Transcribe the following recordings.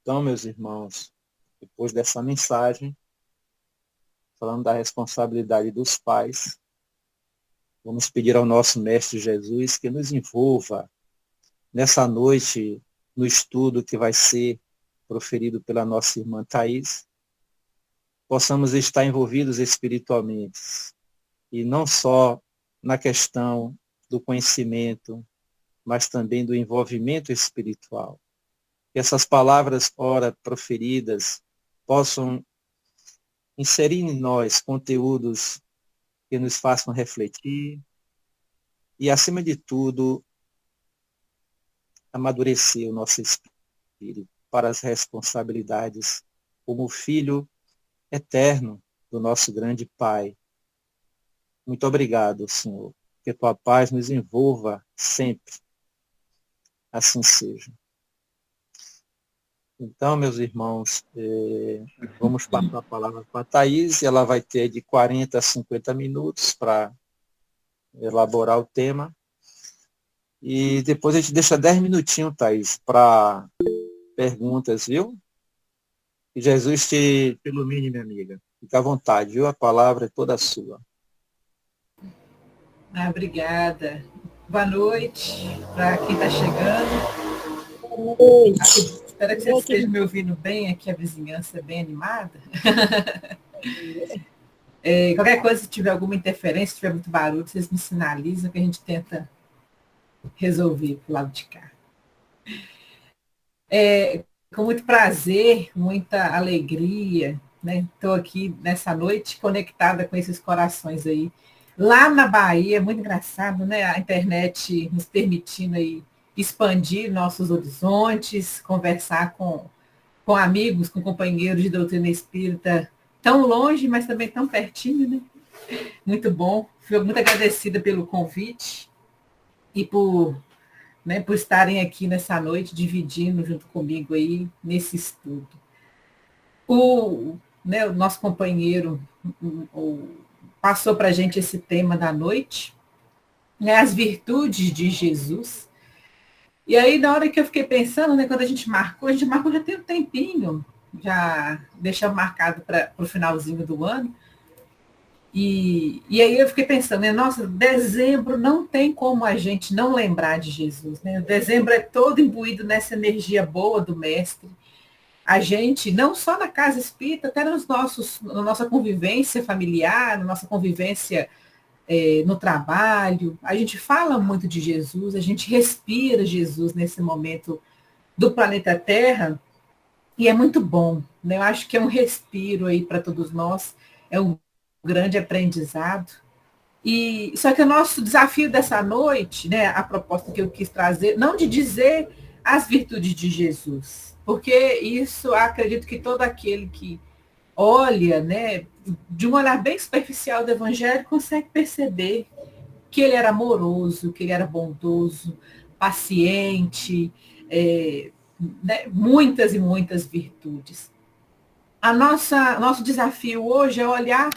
Então, meus irmãos, depois dessa mensagem, falando da responsabilidade dos pais, vamos pedir ao nosso Mestre Jesus que nos envolva nessa noite no estudo que vai ser proferido pela nossa irmã Thaís, possamos estar envolvidos espiritualmente, e não só na questão do conhecimento, mas também do envolvimento espiritual. Que essas palavras, ora proferidas, possam inserir em nós conteúdos que nos façam refletir e, acima de tudo, amadurecer o nosso espírito para as responsabilidades como filho eterno do nosso grande Pai. Muito obrigado, Senhor. Que tua paz nos envolva sempre. Assim seja. Então, meus irmãos, vamos passar a palavra para a Thaís, e ela vai ter de 40 a 50 minutos para elaborar o tema. E depois a gente deixa 10 minutinhos, Thaís, para perguntas, viu? Que Jesus te ilumine, minha amiga. Fica à vontade, viu? A palavra é toda sua. Obrigada. Boa noite para quem está chegando. Espero que vocês estejam me ouvindo bem, aqui a vizinhança é bem animada. Qualquer coisa, se tiver alguma interferência, se tiver muito barulho, vocês me sinalizam que a gente tenta resolver pro lado de cá. Com muito prazer, muita alegria, né? Estou aqui nessa noite conectada com esses corações aí. Lá na Bahia, muito engraçado, né? A internet nos permitindo aí expandir nossos horizontes, conversar com amigos, com companheiros de doutrina espírita tão longe, mas também tão pertinho, né? Muito bom. Fico muito agradecida pelo convite e por estarem aqui nessa noite, dividindo junto comigo aí nesse estudo. O nosso companheiro passou para a gente esse tema da noite, né, as virtudes de Jesus. E aí, na hora que eu fiquei pensando, né, quando a gente marcou já tem um tempinho, já deixamos marcado para o finalzinho do ano. E aí eu fiquei pensando, né, nossa, dezembro não tem como a gente não lembrar de Jesus. Né? Dezembro é todo imbuído nessa energia boa do Mestre. A gente, não só na casa espírita, até na nossa convivência familiar, na nossa convivência no trabalho, a gente fala muito de Jesus, a gente respira Jesus nesse momento do planeta Terra, e é muito bom. Né? Eu acho que é um respiro aí para todos nós, é um grande aprendizado. E só que o nosso desafio dessa noite, né, a proposta que eu quis trazer, não de dizer as virtudes de Jesus, porque isso acredito que todo aquele que olha, né, de um olhar bem superficial do Evangelho, consegue perceber que ele era amoroso, que ele era bondoso, paciente, né, muitas e muitas virtudes. Nosso desafio hoje é olhar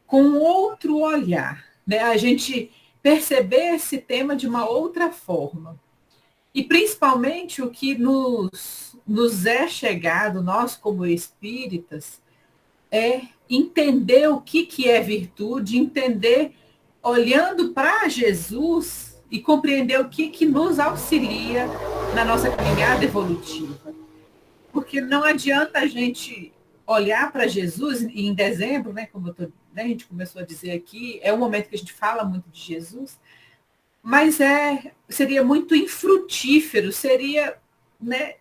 com outro olhar, né? A gente perceber esse tema de uma outra forma. E, principalmente, o que nos é chegado, nós como espíritas, é entender o que é virtude, entender, olhando para Jesus, e compreender o que nos auxilia na nossa caminhada evolutiva. Porque não adianta a gente olhar para Jesus, e em dezembro, né, como a gente começou a dizer aqui, é um momento que a gente fala muito de Jesus, mas seria muito infrutífero, seria, né,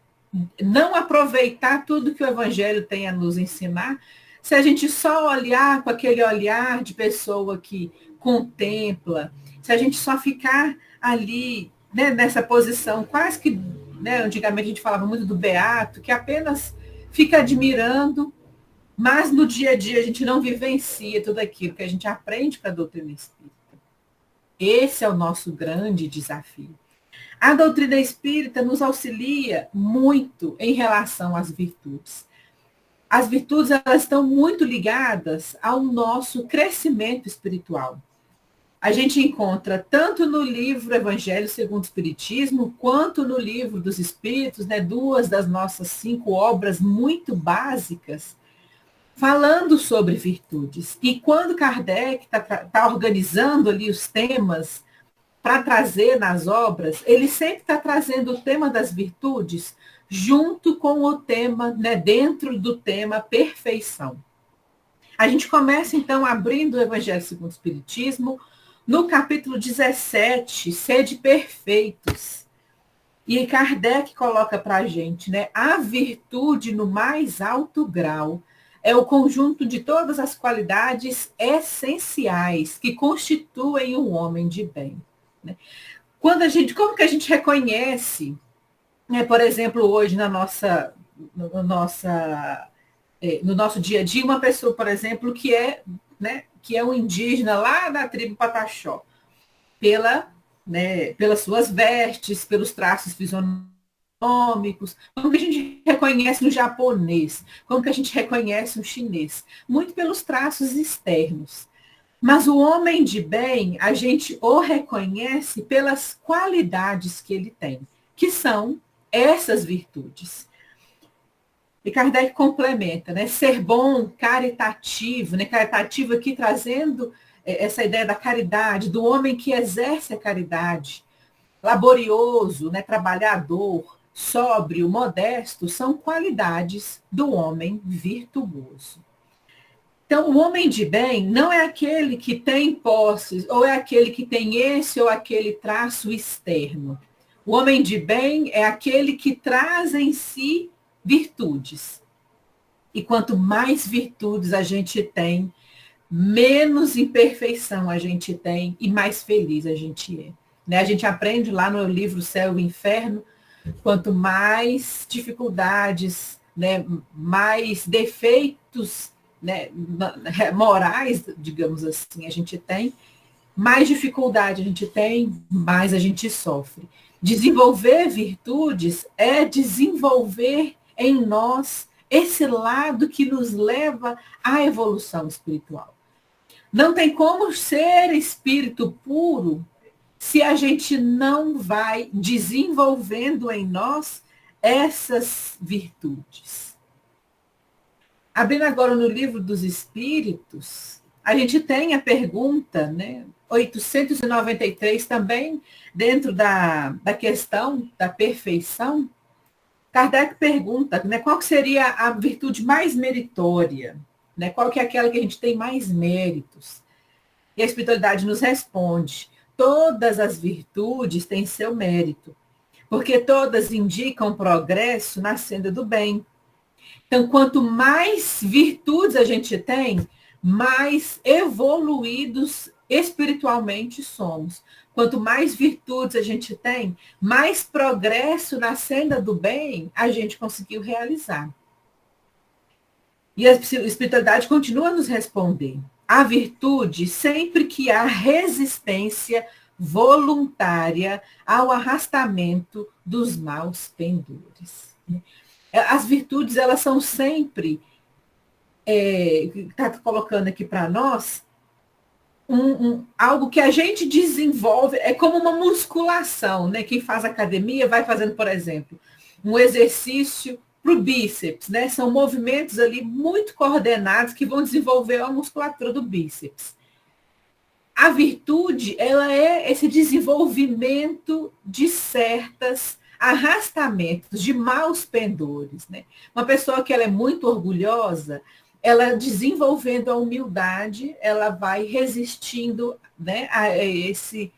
não aproveitar tudo que o Evangelho tem a nos ensinar, se a gente só olhar com aquele olhar de pessoa que contempla, se a gente só ficar ali, né, nessa posição, quase que, né, antigamente a gente falava muito do beato, que apenas fica admirando, mas no dia a dia a gente não vivencia tudo aquilo que a gente aprende com a doutrina espírita. Esse é o nosso grande desafio. A doutrina espírita nos auxilia muito em relação às virtudes. As virtudes, elas estão muito ligadas ao nosso crescimento espiritual. a gente encontra tanto no livro Evangelho segundo o Espiritismo, quanto no livro dos Espíritos, né, duas das nossas 5 obras muito básicas, falando sobre virtudes. E quando Kardec está organizando ali os temas para trazer nas obras, ele sempre está trazendo o tema das virtudes junto com o tema, né, dentro do tema perfeição. A gente começa, então, abrindo o Evangelho segundo o Espiritismo, no capítulo 17, Sede perfeitos. E Kardec coloca para a gente, né, a virtude no mais alto grau é o conjunto de todas as qualidades essenciais que constituem um homem de bem. Né? Como que a gente reconhece, né, por exemplo, hoje no nosso dia a dia, uma pessoa, por exemplo, né, que é um indígena lá da tribo Pataxó, pelas suas vestes, pelos traços fisionômicos, como que a gente reconhece um japonês, como que a gente reconhece um chinês, muito pelos traços externos. Mas o homem de bem, a gente o reconhece pelas qualidades que ele tem, que são essas virtudes. E Kardec complementa, né? Ser bom, caritativo, né? Caritativo aqui trazendo essa ideia da caridade, do homem que exerce a caridade, laborioso, né? Trabalhador, sóbrio, modesto, são qualidades do homem virtuoso. Então, o homem de bem não é aquele que tem posses, ou é aquele que tem esse ou aquele traço externo. O homem de bem é aquele que traz em si virtudes. E quanto mais virtudes a gente tem, menos imperfeição a gente tem e mais feliz a gente é. Né? A gente aprende lá no livro Céu e Inferno, quanto mais dificuldades, né, mais defeitos, né, morais, digamos assim, a gente tem, mais dificuldade a gente tem, mais a gente sofre. Desenvolver virtudes é desenvolver em nós esse lado que nos leva à evolução espiritual. Não tem como ser espírito puro se a gente não vai desenvolvendo em nós essas virtudes. Abrindo agora no livro dos Espíritos, a gente tem a pergunta, né, 893 também, dentro da questão da perfeição. Kardec pergunta, né, qual seria a virtude mais meritória, né, qual que é aquela que a gente tem mais méritos. E a espiritualidade nos responde, todas as virtudes têm seu mérito, porque todas indicam progresso na senda do bem. Então, quanto mais virtudes a gente tem, mais evoluídos espiritualmente somos. Quanto mais virtudes a gente tem, mais progresso na senda do bem a gente conseguiu realizar. E a espiritualidade continua a nos responder. A virtude, sempre que há resistência voluntária ao arrastamento dos maus pendores. As virtudes, elas são sempre, está colocando aqui para nós, algo que a gente desenvolve, é como uma musculação, né? Quem faz academia vai fazendo, por exemplo, um exercício para o bíceps, né? São movimentos ali muito coordenados que vão desenvolver a musculatura do bíceps. A virtude, ela é esse desenvolvimento de certas arrastamentos, de maus pendores, né? Uma pessoa que ela é muito orgulhosa, ela desenvolvendo a humildade, ela vai resistindo, né, a esse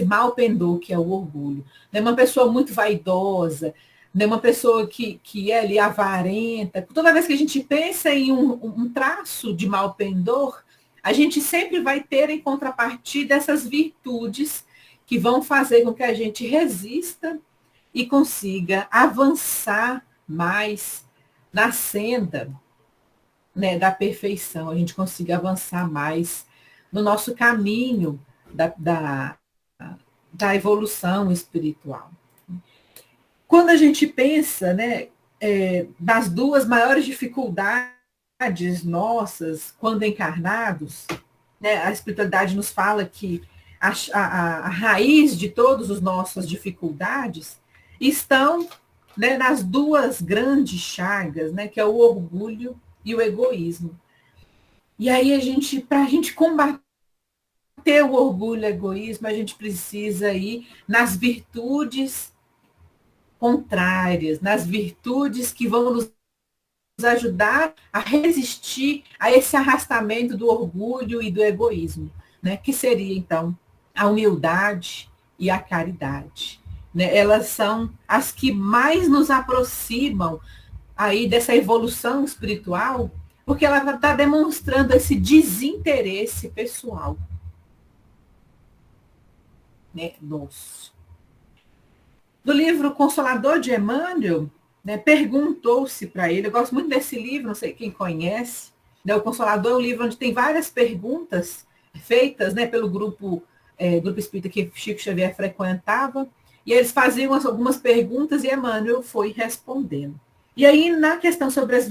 mau pendor que é o orgulho. Uma pessoa muito vaidosa, uma pessoa que é ali avarenta. Toda vez que a gente pensa em um traço de mau pendor, a gente sempre vai ter em contrapartida essas virtudes que vão fazer com que a gente resista e consiga avançar mais na senda, né, da perfeição, a gente consiga avançar mais no nosso caminho da evolução espiritual. Quando a gente pensa, né, das duas maiores dificuldades nossas quando encarnados, né, a espiritualidade nos fala que a raiz de todas as nossas dificuldades estão, né, nas duas grandes chagas, né, que é o orgulho e o egoísmo. E aí para a gente combater o orgulho e o egoísmo, a gente precisa ir nas virtudes contrárias, nas virtudes que vão nos ajudar a resistir a esse arrastamento do orgulho e do egoísmo, né? Que seria, então, a humildade e a caridade. Né? Elas são as que mais nos aproximam aí dessa evolução espiritual, porque ela está demonstrando esse desinteresse pessoal, né, nosso. Do livro Consolador de Emmanuel, né, perguntou-se para ele, eu gosto muito desse livro, não sei quem conhece, né, o Consolador é um livro onde tem várias perguntas feitas, né, pelo grupo espírita que Chico Xavier frequentava, e eles faziam algumas perguntas e Emmanuel foi respondendo. E aí, na questão sobre as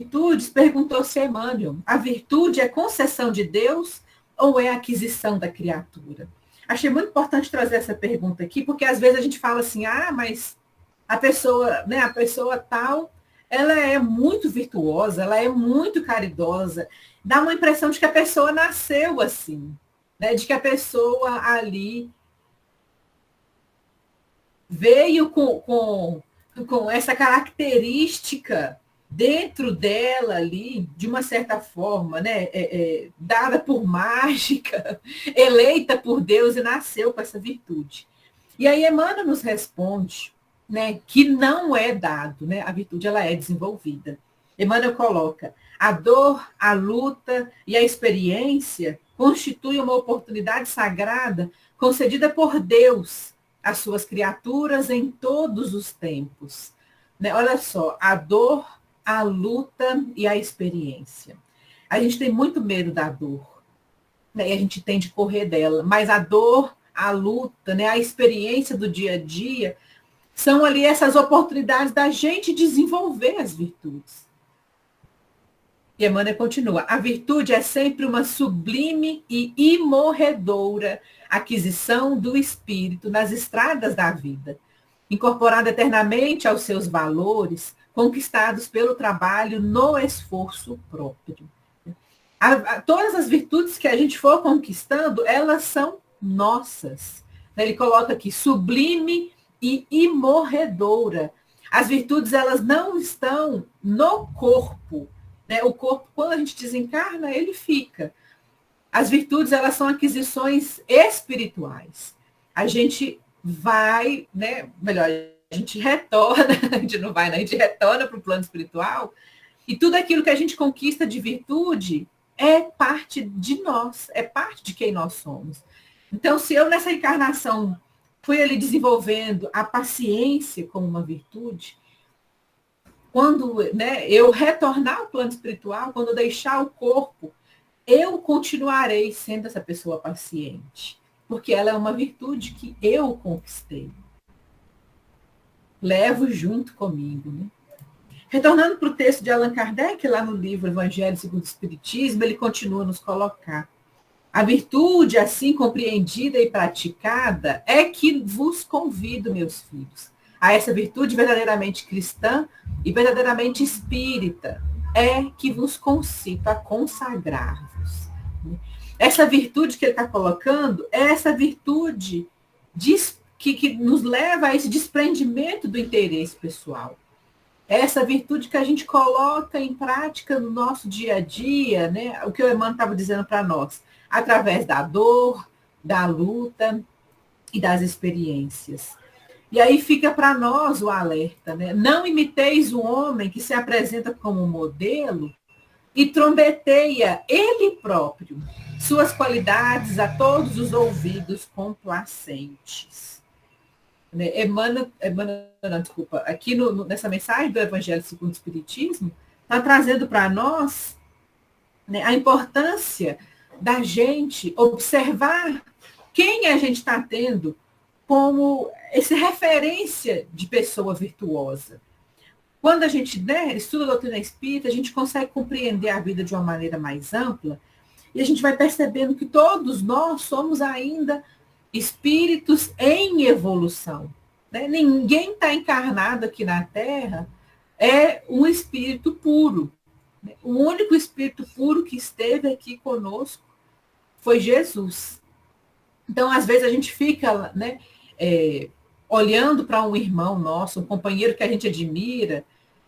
virtudes, perguntou-se a Emmanuel, a virtude é concessão de Deus ou é aquisição da criatura? Achei muito importante trazer essa pergunta aqui, porque às vezes a gente fala assim, mas a pessoa, né, a pessoa tal, ela é muito virtuosa, ela é muito caridosa, dá uma impressão de que a pessoa nasceu assim, né, de que a pessoa ali veio com essa característica dentro dela ali, de uma certa forma, né, dada por mágica, eleita por Deus e nasceu com essa virtude. E aí Emmanuel nos responde, né, que não é dado, né, a virtude ela é desenvolvida. Emmanuel coloca, a dor, a luta e a experiência constituem uma oportunidade sagrada concedida por Deus às suas criaturas em todos os tempos. Né? Olha só, a dor, a luta e a experiência. A gente tem muito medo da dor, né? E a gente tem de correr dela, mas a dor, a luta, né? A experiência do dia a dia são ali essas oportunidades da gente desenvolver as virtudes. E Emmanuel continua, a virtude é sempre uma sublime e imorredoura aquisição do espírito nas estradas da vida, incorporada eternamente aos seus valores, conquistados pelo trabalho no esforço próprio. Todas as virtudes que a gente for conquistando, elas são nossas. Ele coloca aqui, sublime e imorredoura. As virtudes, elas não estão no corpo. Né? O corpo, quando a gente desencarna, ele fica. As virtudes, elas são aquisições espirituais. A gente vai, né, melhor, a gente retorna, a gente não vai, né, a gente retorna para o plano espiritual, e tudo aquilo que a gente conquista de virtude é parte de nós, é parte de quem nós somos. Então, se eu nessa encarnação fui ali desenvolvendo a paciência como uma virtude, quando, né, eu retornar ao plano espiritual, quando eu deixar o corpo, eu continuarei sendo essa pessoa paciente, porque ela é uma virtude que eu conquistei. Levo junto comigo. Né? Retornando para o texto de Allan Kardec, lá no livro Evangelho segundo o Espiritismo, ele continua a nos colocar. A virtude, assim compreendida e praticada, é que vos convido, meus filhos, a essa virtude verdadeiramente cristã e verdadeiramente espírita, é que vos concito a consagrar-vos. Essa virtude que ele está colocando é essa virtude que nos leva a esse desprendimento do interesse pessoal. É essa virtude que a gente coloca em prática no nosso dia a dia, né? O que o Emmanuel estava dizendo para nós, através da dor, da luta e das experiências. E aí fica para nós o alerta, né? Não imiteis o homem que se apresenta como modelo e trombeteia ele próprio suas qualidades a todos os ouvidos complacentes. Emmanuel, desculpa, aqui nessa mensagem do Evangelho segundo o Espiritismo, está trazendo para nós, né, a importância da gente observar quem a gente está tendo como essa referência de pessoa virtuosa. Quando a gente, né, estuda a doutrina espírita, a gente consegue compreender a vida de uma maneira mais ampla E a gente vai percebendo que todos nós somos ainda espíritos em evolução. Né? Ninguém está encarnado aqui na Terra é um espírito puro. Né? O único espírito puro que esteve aqui conosco foi Jesus. Então, às vezes, a gente fica, né, olhando para um irmão nosso, um companheiro que a gente admira,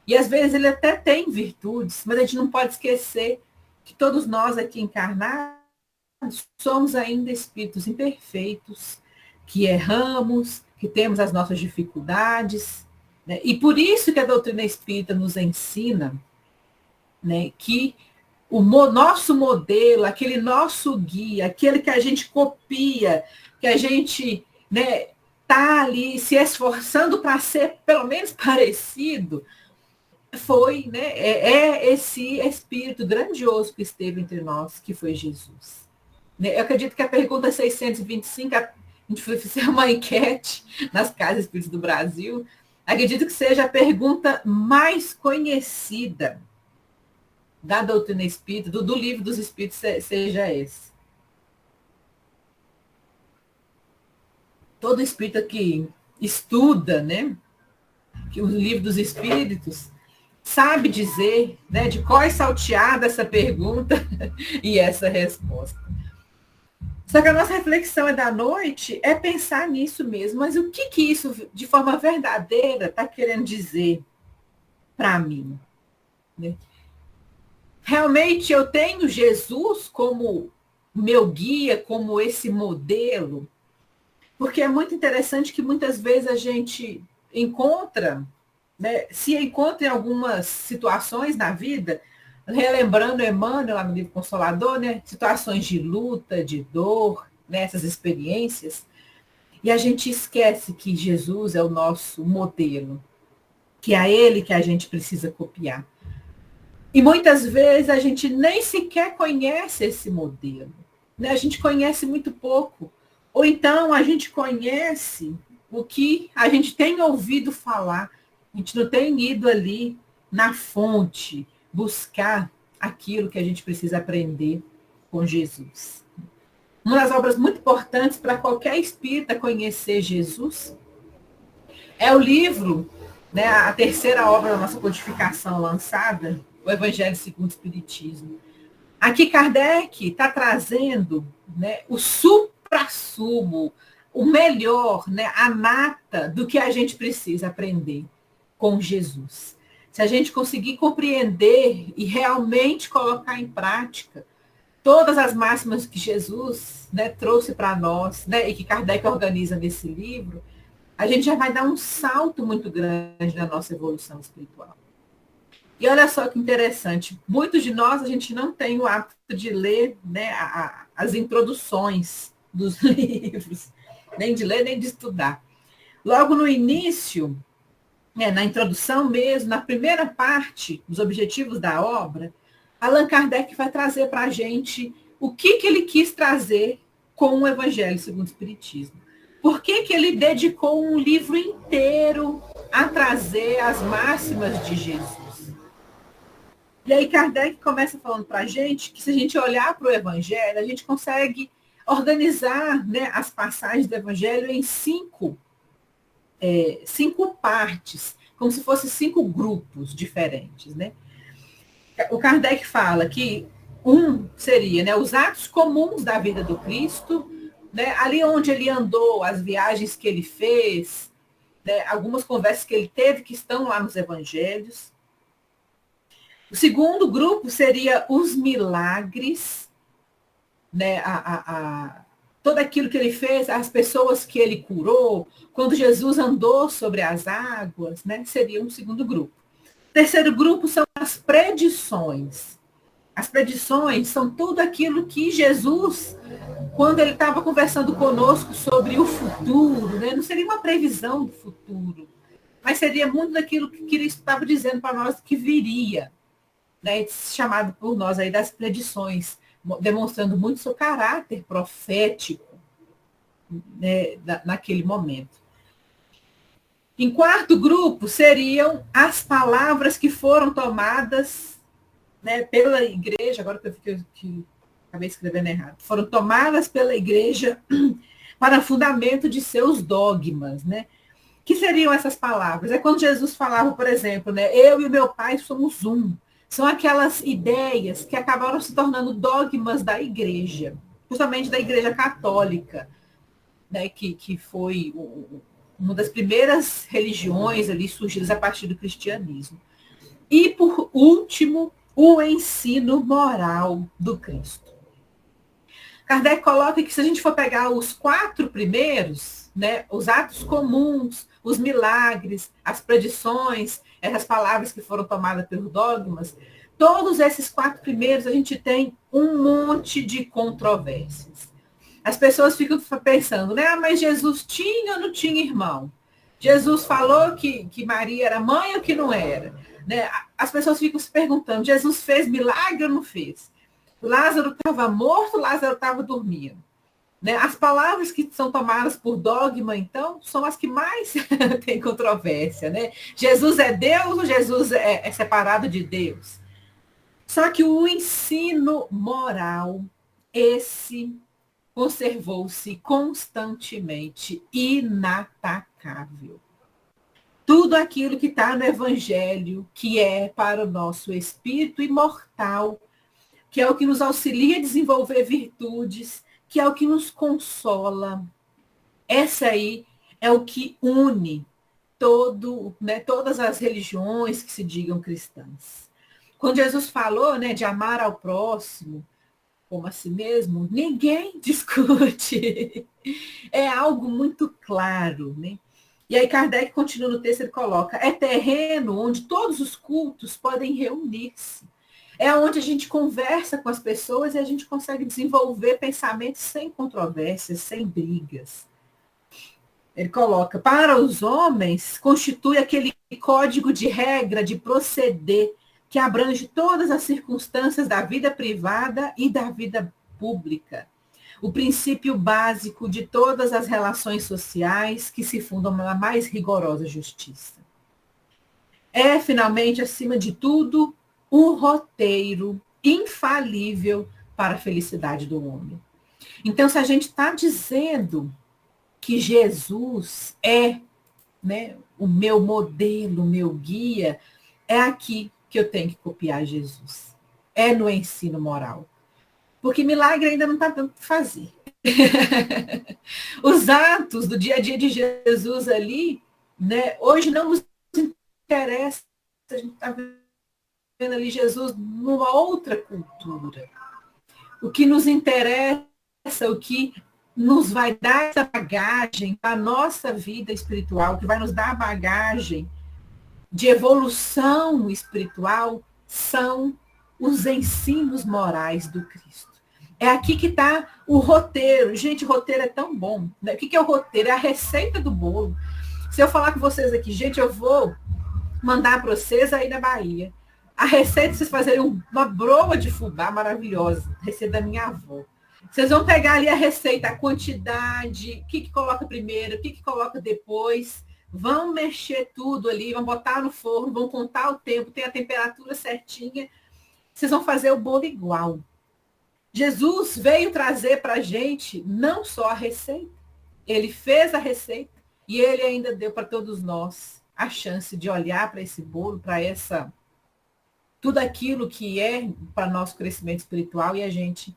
e às vezes ele até tem virtudes, mas a gente não pode esquecer que todos nós aqui encarnados somos ainda espíritos imperfeitos, que erramos, que temos as nossas dificuldades, né? E por isso que a doutrina espírita nos ensina, né, que o nosso modelo, aquele nosso guia, aquele que a gente copia, que a gente, né, tá ali se esforçando para ser pelo menos parecido, foi, né, esse espírito grandioso que esteve entre nós, que foi Jesus. Eu acredito que a pergunta 625, a gente foi fazer uma enquete nas casas espíritas do Brasil, acredito que seja a pergunta mais conhecida da doutrina espírita, do livro dos espíritos, seja esse. Todo espírita que estuda, né, que o livro dos espíritos, sabe dizer, né, de qual é salteada essa pergunta e essa resposta. Só que a nossa reflexão da noite é pensar nisso mesmo, mas o que isso, de forma verdadeira, está querendo dizer para mim? Né? Realmente eu tenho Jesus como meu guia, como esse modelo? Porque é muito interessante que muitas vezes a gente encontra, né, se encontra em algumas situações na vida, relembrando Emmanuel lá no livro Consolador, né, situações de luta, de dor, né, essas experiências, e a gente esquece que Jesus é o nosso modelo, que é ele que a gente precisa copiar. E muitas vezes a gente nem sequer conhece esse modelo, né? A gente conhece muito pouco. Ou então a gente conhece o que a gente tem ouvido falar, a gente não tem ido ali na fonte buscar aquilo que a gente precisa aprender com Jesus. Uma das obras muito importantes para qualquer espírita conhecer Jesus é o livro, né, a terceira obra da nossa codificação lançada, o Evangelho segundo o Espiritismo. Aqui Kardec está trazendo, né, o suprassumo, o melhor, né, a nata do que a gente precisa aprender com Jesus. Se a gente conseguir compreender e realmente colocar em prática todas as máximas que Jesus, né, trouxe para nós, né, e que Kardec organiza nesse livro, a gente já vai dar um salto muito grande na nossa evolução espiritual. E olha só que interessante, muitos de nós, a gente não tem o hábito de ler, né, as introduções dos livros, nem de ler, nem de estudar. Logo no início, né, na introdução mesmo, na primeira parte dos objetivos da obra, Allan Kardec vai trazer para a gente o que ele quis trazer com o Evangelho segundo o Espiritismo. Por que ele dedicou um livro inteiro a trazer as máximas de Jesus? E aí Kardec começa falando para a gente que se a gente olhar para o Evangelho, a gente consegue organizar, né, as passagens do Evangelho em cinco partes, como se fossem 5 grupos diferentes. Né? O Kardec fala que seria, né, os atos comuns da vida do Cristo, né, ali onde ele andou, as viagens que ele fez, né, algumas conversas que ele teve que estão lá nos Evangelhos. O segundo grupo seria os milagres, né, todo aquilo que ele fez, as pessoas que ele curou, quando Jesus andou sobre as águas, né, seria um segundo grupo. O terceiro grupo são as predições. As predições são tudo aquilo que Jesus, quando ele estava conversando conosco sobre o futuro, né, não seria uma previsão do futuro, mas seria muito daquilo que ele estava dizendo para nós que viria. Né, chamado por nós aí das predições, demonstrando muito seu caráter profético, né, naquele momento. Em quarto grupo seriam as palavras que foram tomadas, né, pela igreja, agora que eu fiquei aqui, acabei escrevendo errado, foram tomadas pela igreja para fundamento de seus dogmas, né? Que seriam essas palavras? É quando Jesus falava, por exemplo, né? Eu e o meu pai somos um. São aquelas ideias que acabaram se tornando dogmas da igreja, justamente da igreja católica, né? Que foi uma das primeiras religiões ali surgidas a partir do cristianismo. E, por último, o ensino moral do Cristo. Kardec coloca que se a gente for pegar os 4 primeiros, né, os atos comuns, os milagres, as predições, essas palavras que foram tomadas pelos dogmas, todos esses 4 primeiros a gente tem um monte de controvérsias. As pessoas ficam pensando, né? Mas Jesus tinha ou não tinha irmão? Jesus falou que Maria era mãe ou que não era? Né? As pessoas ficam se perguntando, Jesus fez milagre ou não fez? Lázaro estava morto, Lázaro estava dormindo. Né? As palavras que são tomadas por dogma, então, são as que mais têm controvérsia. Né? Jesus é Deus ou Jesus é separado de Deus? Só que o ensino moral, esse conservou-se constantemente inatacável. Tudo aquilo que está no Evangelho, que é para o nosso espírito imortal, que é o que nos auxilia a desenvolver virtudes, que é o que nos consola. Essa aí é o que une todas as religiões que se digam cristãs. Quando Jesus falou, né, de amar ao próximo como a si mesmo, ninguém discute. É algo muito claro, né? E aí Kardec continua no texto, ele coloca, é terreno onde todos os cultos podem reunir-se. É onde a gente conversa com as pessoas e a gente consegue desenvolver pensamentos sem controvérsias, sem brigas. Ele coloca, para os homens, constitui aquele código de regra, de proceder, que abrange todas as circunstâncias da vida privada e da vida pública. O princípio básico de todas as relações sociais que se fundam na mais rigorosa justiça. É, finalmente, acima de tudo, um roteiro infalível para a felicidade do homem. Então, se a gente está dizendo que Jesus é, né, o meu modelo, o meu guia, é aqui que eu tenho que copiar Jesus. É no ensino moral. Porque milagre ainda não está dando para fazer. Os atos do dia a dia de Jesus ali, né, hoje não nos interessa. A gente está vendo ali Jesus numa outra cultura. O que nos interessa, o que nos vai dar essa bagagem para a nossa vida espiritual, que vai nos dar a bagagem de evolução espiritual, são os ensinos morais do Cristo. É aqui que está o roteiro. Gente, roteiro é tão bom. Né? O que é o roteiro? É a receita do bolo. Se eu falar com vocês aqui, gente, eu vou mandar para vocês aí na Bahia. A receita, vocês fazerem uma broa de fubá maravilhosa. Receita da minha avó. Vocês vão pegar ali a receita, a quantidade, o que coloca primeiro, o que coloca depois. Vão mexer tudo ali, vão botar no forno, vão contar o tempo, tem a temperatura certinha. Vocês vão fazer o bolo igual. Jesus veio trazer para a gente não só a receita, ele fez a receita e ele ainda deu para todos nós a chance de olhar para esse bolo, para tudo aquilo que é para nosso crescimento espiritual e a gente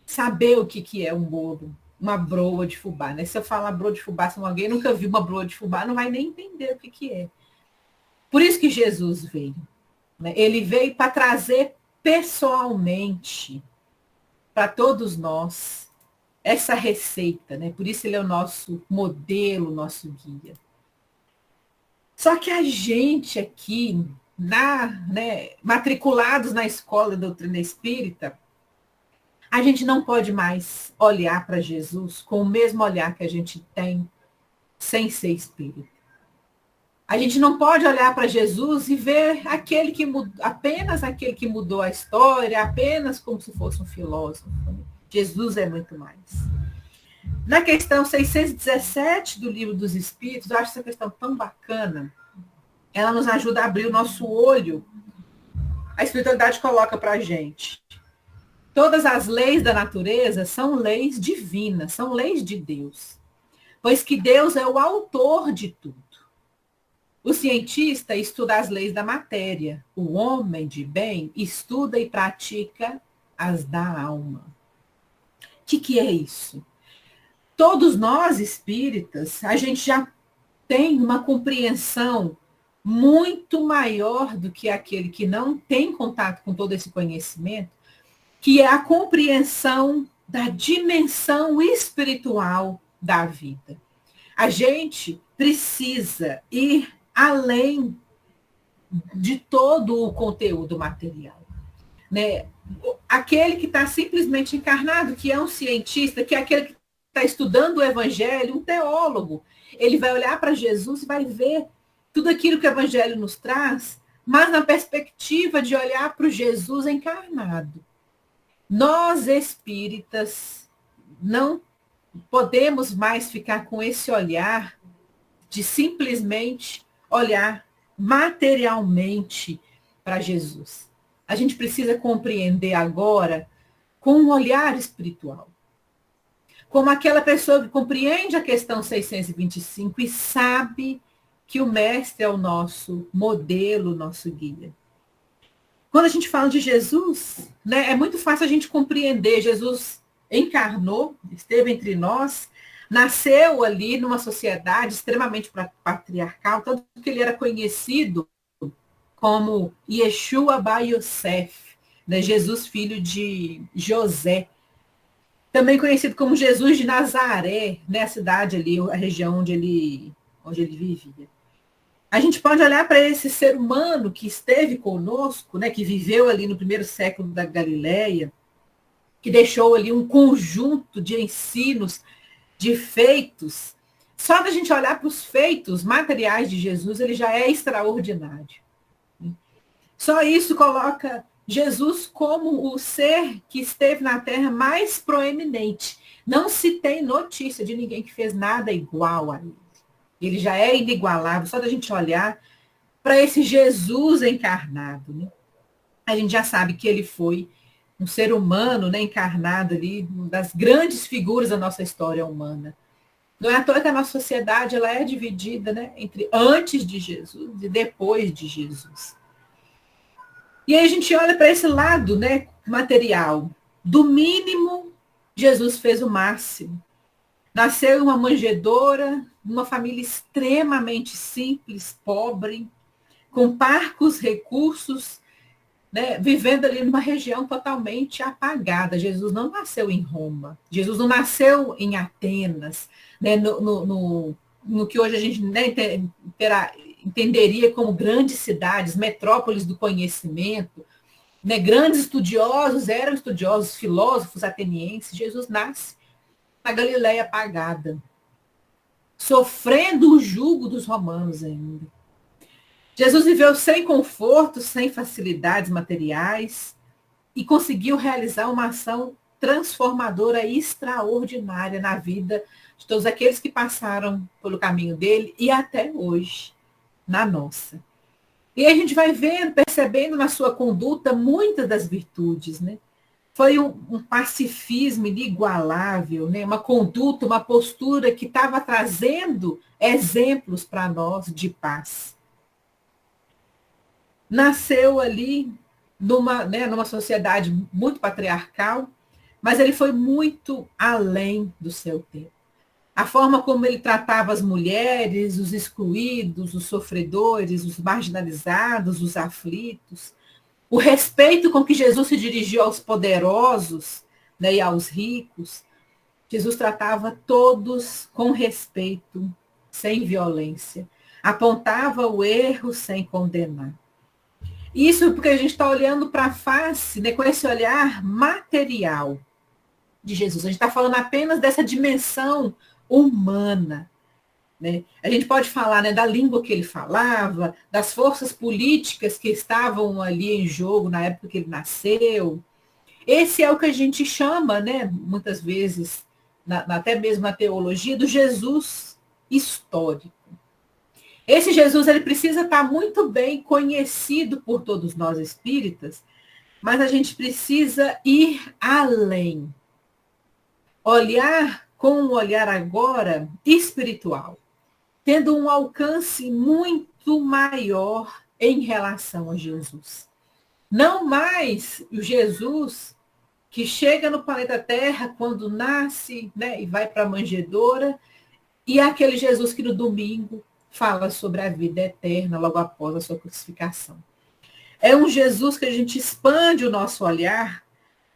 saber o que é um bolo, uma broa de fubá. Né? Se eu falar broa de fubá, se alguém nunca viu uma broa de fubá, não vai nem entender o que é. Por isso que Jesus veio. Né? Ele veio para trazer pessoalmente para todos nós essa receita. Né? Por isso ele é o nosso modelo, nosso guia. Só que a gente aqui, matriculados na escola da doutrina espírita, a gente não pode mais olhar para Jesus com o mesmo olhar que a gente tem sem ser espírita. A gente não pode olhar para Jesus e ver apenas aquele que mudou a história, apenas como se fosse um filósofo. Jesus é muito mais. Na questão 617 do Livro dos Espíritos, eu acho essa questão tão bacana. Ela nos ajuda a abrir o nosso olho. A espiritualidade coloca para a gente. Todas as leis da natureza são leis divinas, são leis de Deus, pois que Deus é o autor de tudo. O cientista estuda as leis da matéria, o homem de bem estuda e pratica as da alma. O que é isso? Todos nós espíritas, a gente já tem uma compreensão muito maior do que aquele que não tem contato com todo esse conhecimento, que é a compreensão da dimensão espiritual da vida. A gente precisa ir além de todo o conteúdo material, né? Aquele que está simplesmente encarnado, que é um cientista, que é aquele que está estudando o evangelho, um teólogo, ele vai olhar para Jesus e vai ver tudo aquilo que o evangelho nos traz, mas na perspectiva de olhar para o Jesus encarnado. Nós, espíritas, não podemos mais ficar com esse olhar de simplesmente olhar materialmente para Jesus. A gente precisa compreender agora com um olhar espiritual. Como aquela pessoa que compreende a questão 625 e sabe que o mestre é o nosso modelo, nosso guia. Quando a gente fala de Jesus, né, é muito fácil a gente compreender. Jesus encarnou, esteve entre nós, nasceu ali numa sociedade extremamente patriarcal, tanto que ele era conhecido como Yeshua Bar Yosef, né, Jesus filho de José. Também conhecido como Jesus de Nazaré, né, a cidade ali, a região onde ele vivia. A gente pode olhar para esse ser humano que esteve conosco, né, que viveu ali no primeiro século da Galileia, que deixou ali um conjunto de ensinos, de feitos. Só da gente olhar para os feitos materiais de Jesus, ele já é extraordinário. Só isso coloca Jesus como o ser que esteve na Terra mais proeminente. Não se tem notícia de ninguém que fez nada igual a ele. Ele já é inigualável, só da gente olhar para esse Jesus encarnado, né? A gente já sabe que ele foi um ser humano, né, encarnado ali, uma das grandes figuras da nossa história humana. Não é à toa que a nossa sociedade ela é dividida, né, entre antes de Jesus e depois de Jesus. E aí a gente olha para esse lado, né, material. Do mínimo, Jesus fez o máximo. Nasceu em uma manjedoura, numa família extremamente simples, pobre, com parcos recursos, né, vivendo ali numa região totalmente apagada. Jesus não nasceu em Roma, Jesus não nasceu em Atenas, né, no que hoje a gente, né, entenderia como grandes cidades, metrópoles do conhecimento, né, grandes estudiosos, eram estudiosos, filósofos atenienses. Jesus nasce na Galileia apagada, sofrendo o jugo dos romanos ainda. Jesus viveu sem conforto, sem facilidades materiais e conseguiu realizar uma ação transformadora e extraordinária na vida de todos aqueles que passaram pelo caminho dele e até hoje, na nossa. E a gente vai vendo, percebendo na sua conduta muitas das virtudes, né? Foi um pacifismo inigualável, né? Uma conduta, uma postura que estava trazendo exemplos para nós de paz. Nasceu ali numa sociedade muito patriarcal, mas ele foi muito além do seu tempo. A forma como ele tratava as mulheres, os excluídos, os sofredores, os marginalizados, os aflitos, o respeito com que Jesus se dirigiu aos poderosos, né, e aos ricos. Jesus tratava todos com respeito, sem violência. Apontava o erro sem condenar. Isso porque a gente está olhando para a face, né, com esse olhar material de Jesus. A gente está falando apenas dessa dimensão humana. Né? A gente pode falar, né, da língua que ele falava, das forças políticas que estavam ali em jogo na época que ele nasceu. Esse é o que a gente chama, né, muitas vezes, até mesmo na teologia, do Jesus histórico. Esse Jesus ele precisa estar muito bem conhecido por todos nós espíritas, mas a gente precisa ir além. Olhar com um olhar agora espiritual, tendo um alcance muito maior em relação a Jesus. Não mais o Jesus que chega no planeta Terra quando nasce, né, e vai para a manjedoura, e é aquele Jesus que no domingo fala sobre a vida eterna logo após a sua crucificação. É um Jesus que a gente expande o nosso olhar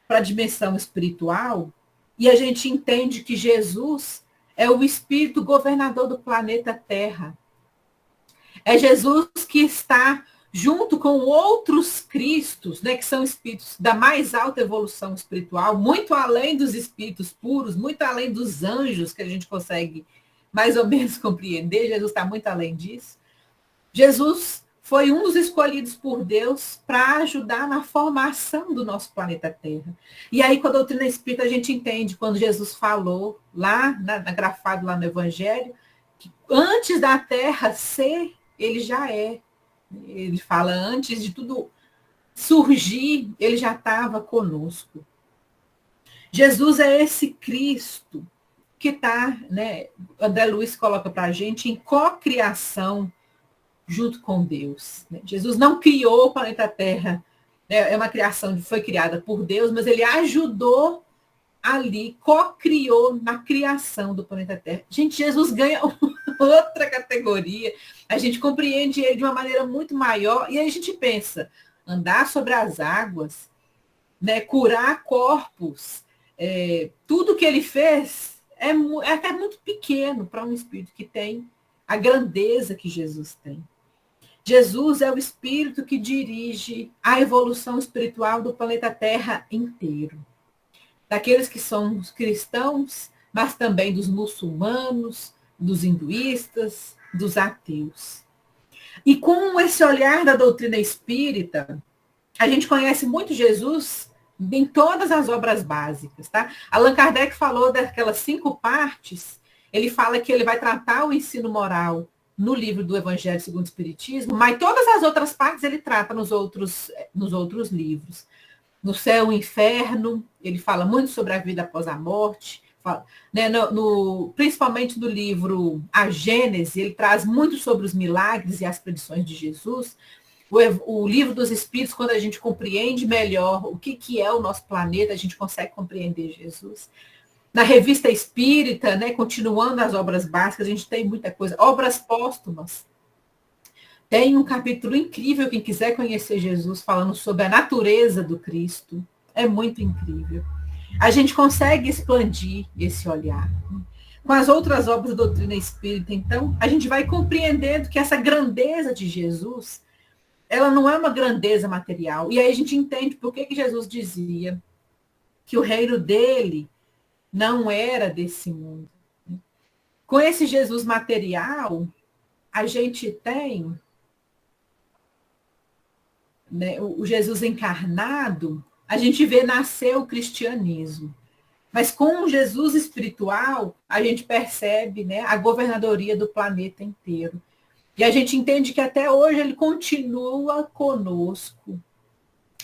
para a dimensão espiritual e a gente entende que Jesus é o Espírito governador do planeta Terra. É Jesus que está junto com outros Cristos, né, que são espíritos da mais alta evolução espiritual, muito além dos espíritos puros, muito além dos anjos que a gente consegue mais ou menos compreender. Jesus está muito além disso. Jesus foi um dos escolhidos por Deus para ajudar na formação do nosso planeta Terra. E aí, com a doutrina espírita, a gente entende, quando Jesus falou lá, grafado lá no Evangelho, que antes da Terra ser, ele já é. Ele fala, antes de tudo surgir, ele já estava conosco. Jesus é esse Cristo que está, né, André Luiz coloca para a gente, em cocriação junto com Deus. Jesus não criou o planeta Terra, é uma criação que foi criada por Deus, mas ele ajudou ali, co-criou na criação do planeta Terra. Gente, Jesus ganha outra categoria, a gente compreende ele de uma maneira muito maior, e aí a gente pensa, andar sobre as águas, né, curar corpos, tudo que ele fez é até muito pequeno para um espírito que tem a grandeza que Jesus tem. Jesus é o espírito que dirige a evolução espiritual do planeta Terra inteiro. Daqueles que são cristãos, mas também dos muçulmanos, dos hinduístas, dos ateus. E com esse olhar da doutrina espírita, a gente conhece muito Jesus em todas as obras básicas, tá? Allan Kardec falou daquelas 5 partes, ele fala que ele vai tratar o ensino moral no livro do Evangelho segundo o Espiritismo, mas todas as outras partes ele trata nos outros livros. No Céu e Inferno, ele fala muito sobre a vida após a morte, fala, né, principalmente no livro A Gênese, ele traz muito sobre os milagres e as predições de Jesus. O livro dos Espíritos, quando a gente compreende melhor o que é o nosso planeta, a gente consegue compreender Jesus. Na Revista Espírita, né, continuando as obras básicas, a gente tem muita coisa. Obras póstumas. Tem um capítulo incrível, quem quiser conhecer Jesus, falando sobre a natureza do Cristo. É muito incrível. A gente consegue expandir esse olhar. Com as outras obras da doutrina espírita, então, a gente vai compreendendo que essa grandeza de Jesus, ela não é uma grandeza material. E aí a gente entende por que Jesus dizia que o reino dele não era desse mundo. Com esse Jesus material, a gente tem, né, o Jesus encarnado, a gente vê nascer o cristianismo. Mas com o Jesus espiritual, a gente percebe, né, a governadoria do planeta inteiro. E a gente entende que até hoje ele continua conosco,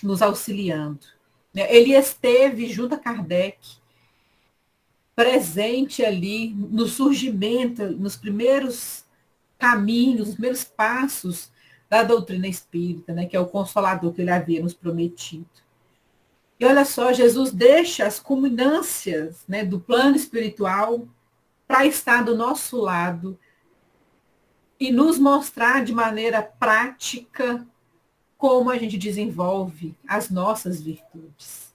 nos auxiliando. Ele esteve junto a Kardec, presente ali no surgimento, nos primeiros caminhos, nos primeiros passos da doutrina espírita, né, que é o consolador que ele havia nos prometido. E olha só, Jesus deixa as culminâncias, né, do plano espiritual para estar do nosso lado e nos mostrar de maneira prática como a gente desenvolve as nossas virtudes.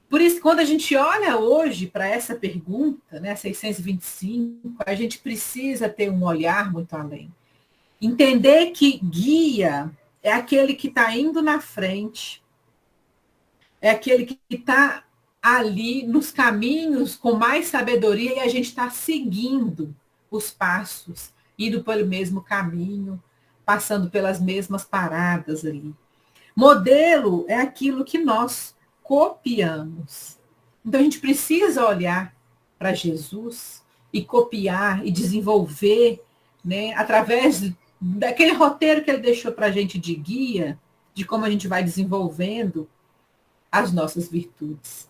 Por isso, quando a gente olha hoje para essa pergunta, né, 625, a gente precisa ter um olhar muito além. Entender que guia é aquele que está indo na frente, é aquele que está ali nos caminhos com mais sabedoria e a gente está seguindo os passos, indo pelo mesmo caminho, passando pelas mesmas paradas ali. Modelo é aquilo que nós copiamos. Então a gente precisa olhar para Jesus e copiar e desenvolver, né, através daquele roteiro que ele deixou para a gente de guia, de como a gente vai desenvolvendo as nossas virtudes.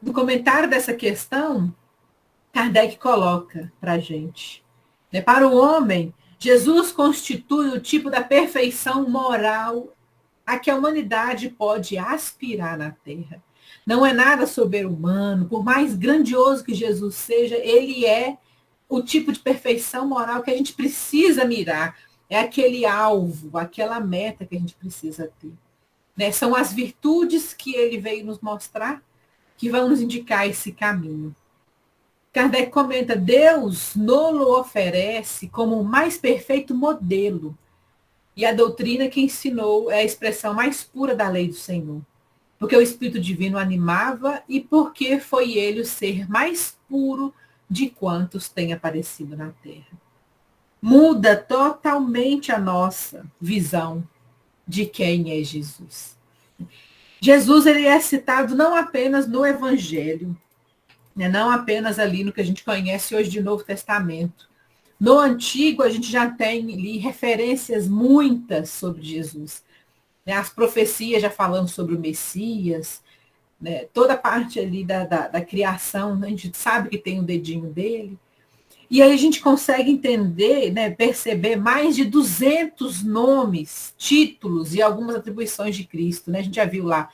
No comentário dessa questão, Kardec coloca para a gente, né, para o homem, Jesus constitui o tipo da perfeição moral a que a humanidade pode aspirar na Terra. Não é nada sobre-humano, por mais grandioso que Jesus seja, ele é o tipo de perfeição moral que a gente precisa mirar. É aquele alvo, aquela meta que a gente precisa ter. Né? São as virtudes que ele veio nos mostrar que vão nos indicar esse caminho. Kardec comenta, Deus nos oferece como o mais perfeito modelo. E a doutrina que ensinou é a expressão mais pura da lei do Senhor. Porque o Espírito Divino animava e porque foi ele o ser mais puro de quantos tem aparecido na Terra. Muda totalmente a nossa visão de quem é Jesus. Jesus ele é citado não apenas no Evangelho, né, não apenas ali no que a gente conhece hoje de Novo Testamento. No Antigo, a gente já tem ali referências muitas sobre Jesus. Né, as profecias já falando sobre o Messias, né, toda a parte ali da criação, a gente sabe que tem o dedinho dele. E aí a gente consegue entender, né, perceber mais de 200 nomes, títulos e algumas atribuições de Cristo. Né? A gente já viu lá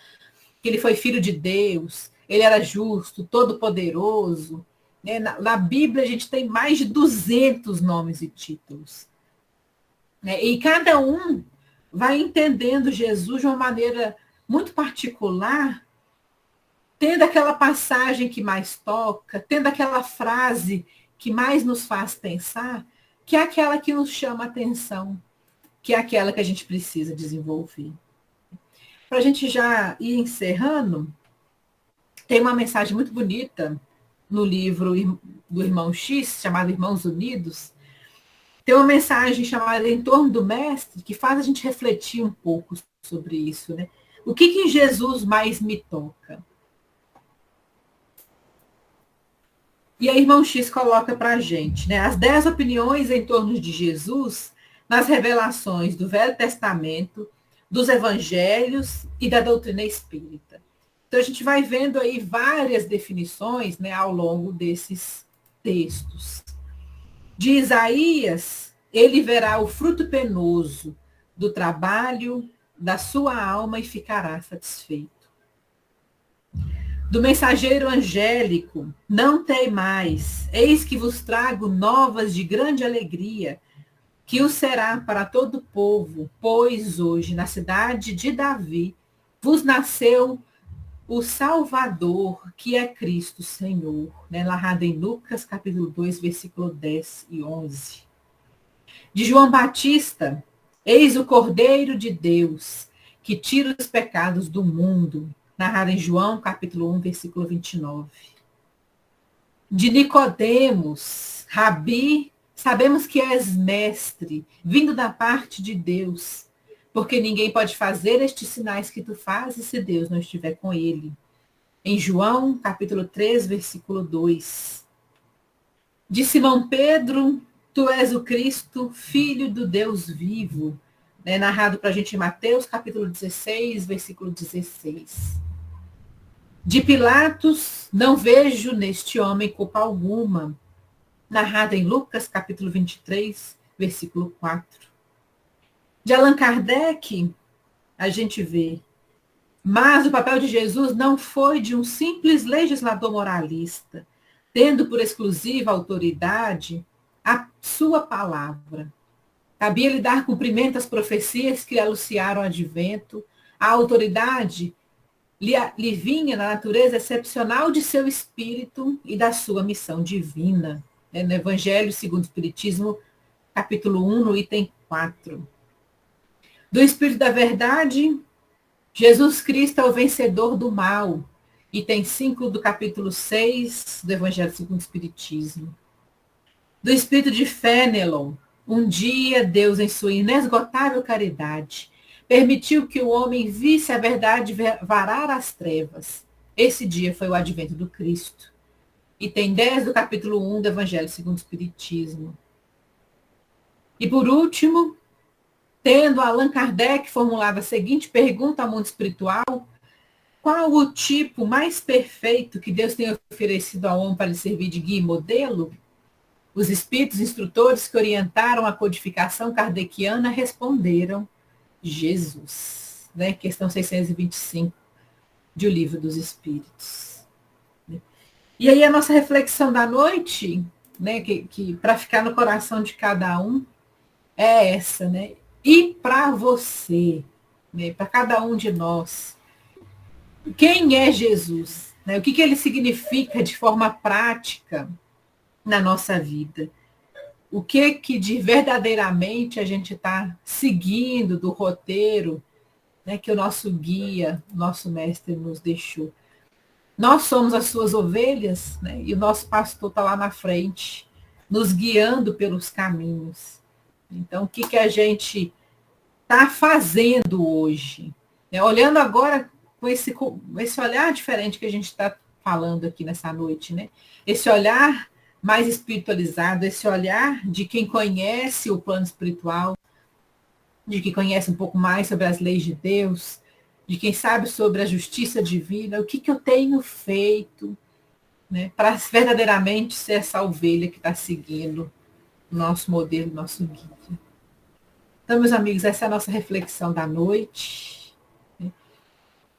que ele foi filho de Deus, ele era justo, todo-poderoso. Né? Na Bíblia a gente tem mais de 200 nomes e títulos. Né? E cada um vai entendendo Jesus de uma maneira muito particular, tendo aquela passagem que mais toca, tendo aquela frase que mais nos faz pensar, que é aquela que nos chama a atenção, que é aquela que a gente precisa desenvolver. Para a gente já ir encerrando, tem uma mensagem muito bonita no livro do Irmão X, chamado Irmãos Unidos. Tem uma mensagem chamada Em Torno do Mestre, que faz a gente refletir um pouco sobre isso. Né? O que Jesus mais me toca? E aí, Irmão X coloca para a gente, né, as 10 opiniões em torno de Jesus nas revelações do Velho Testamento, dos Evangelhos e da doutrina espírita. Então, a gente vai vendo aí várias definições, né, ao longo desses textos. De Isaías, ele verá o fruto penoso do trabalho da sua alma e ficará satisfeito. Do mensageiro angélico, não temais, eis que vos trago novas de grande alegria, que o será para todo o povo, pois hoje, na cidade de Davi, vos nasceu o Salvador, que é Cristo Senhor. Né? Narrado em Lucas, capítulo 2, versículo 10 e 11. De João Batista, eis o Cordeiro de Deus, que tira os pecados do mundo. Narrado em João, capítulo 1, versículo 29. De Nicodemos, Rabi, sabemos que és mestre, vindo da parte de Deus, porque ninguém pode fazer estes sinais que tu fazes se Deus não estiver com ele. Em João, capítulo 3, versículo 2. De Simão Pedro, tu és o Cristo, filho do Deus vivo. Né? Narrado para a gente em Mateus, capítulo 16, versículo 16. De Pilatos, não vejo neste homem culpa alguma. Narrado em Lucas, capítulo 23, versículo 4. De Allan Kardec, a gente vê, mas o papel de Jesus não foi de um simples legislador moralista, tendo por exclusiva autoridade a sua palavra. Cabia-lhe dar cumprimento às profecias que anunciaram o advento, a autoridade lhe vinha na natureza excepcional de seu espírito e da sua missão divina. No Evangelho segundo o Espiritismo, capítulo 1, no item 4. Do Espírito da Verdade, Jesus Cristo é o vencedor do mal, item 5 do capítulo 6 do Evangelho segundo o Espiritismo. Do Espírito de Fénelon, um dia Deus, em sua inesgotável caridade, permitiu que o homem visse a verdade varar as trevas. Esse dia foi o advento do Cristo. Item 10 do capítulo 1 do Evangelho segundo o Espiritismo. E por último, tendo Allan Kardec formulado a seguinte pergunta ao mundo espiritual: qual o tipo mais perfeito que Deus tem oferecido ao homem para lhe servir de guia e modelo? Os espíritos instrutores que orientaram a codificação kardeciana responderam: Jesus. Né? Questão 625 de O Livro dos Espíritos. E aí a nossa reflexão da noite, né, que para ficar no coração de cada um, é essa, né? E para você, né, para cada um de nós, quem é Jesus? Né? O que ele significa de forma prática na nossa vida? O que de verdadeiramente a gente está seguindo do roteiro, né, que o nosso guia, nosso mestre nos deixou? Nós somos as suas ovelhas, né, e o nosso pastor está lá na frente, nos guiando pelos caminhos. Então, o que a gente está fazendo hoje? Né? Olhando agora com esse olhar diferente que a gente está falando aqui nessa noite, né? Esse olhar mais espiritualizado, esse olhar de quem conhece o plano espiritual, de quem conhece um pouco mais sobre as leis de Deus, de quem sabe sobre a justiça divina, o que eu tenho feito, né, para verdadeiramente ser essa ovelha que está seguindo o nosso modelo, o nosso guia. Então, meus amigos, essa é a nossa reflexão da noite.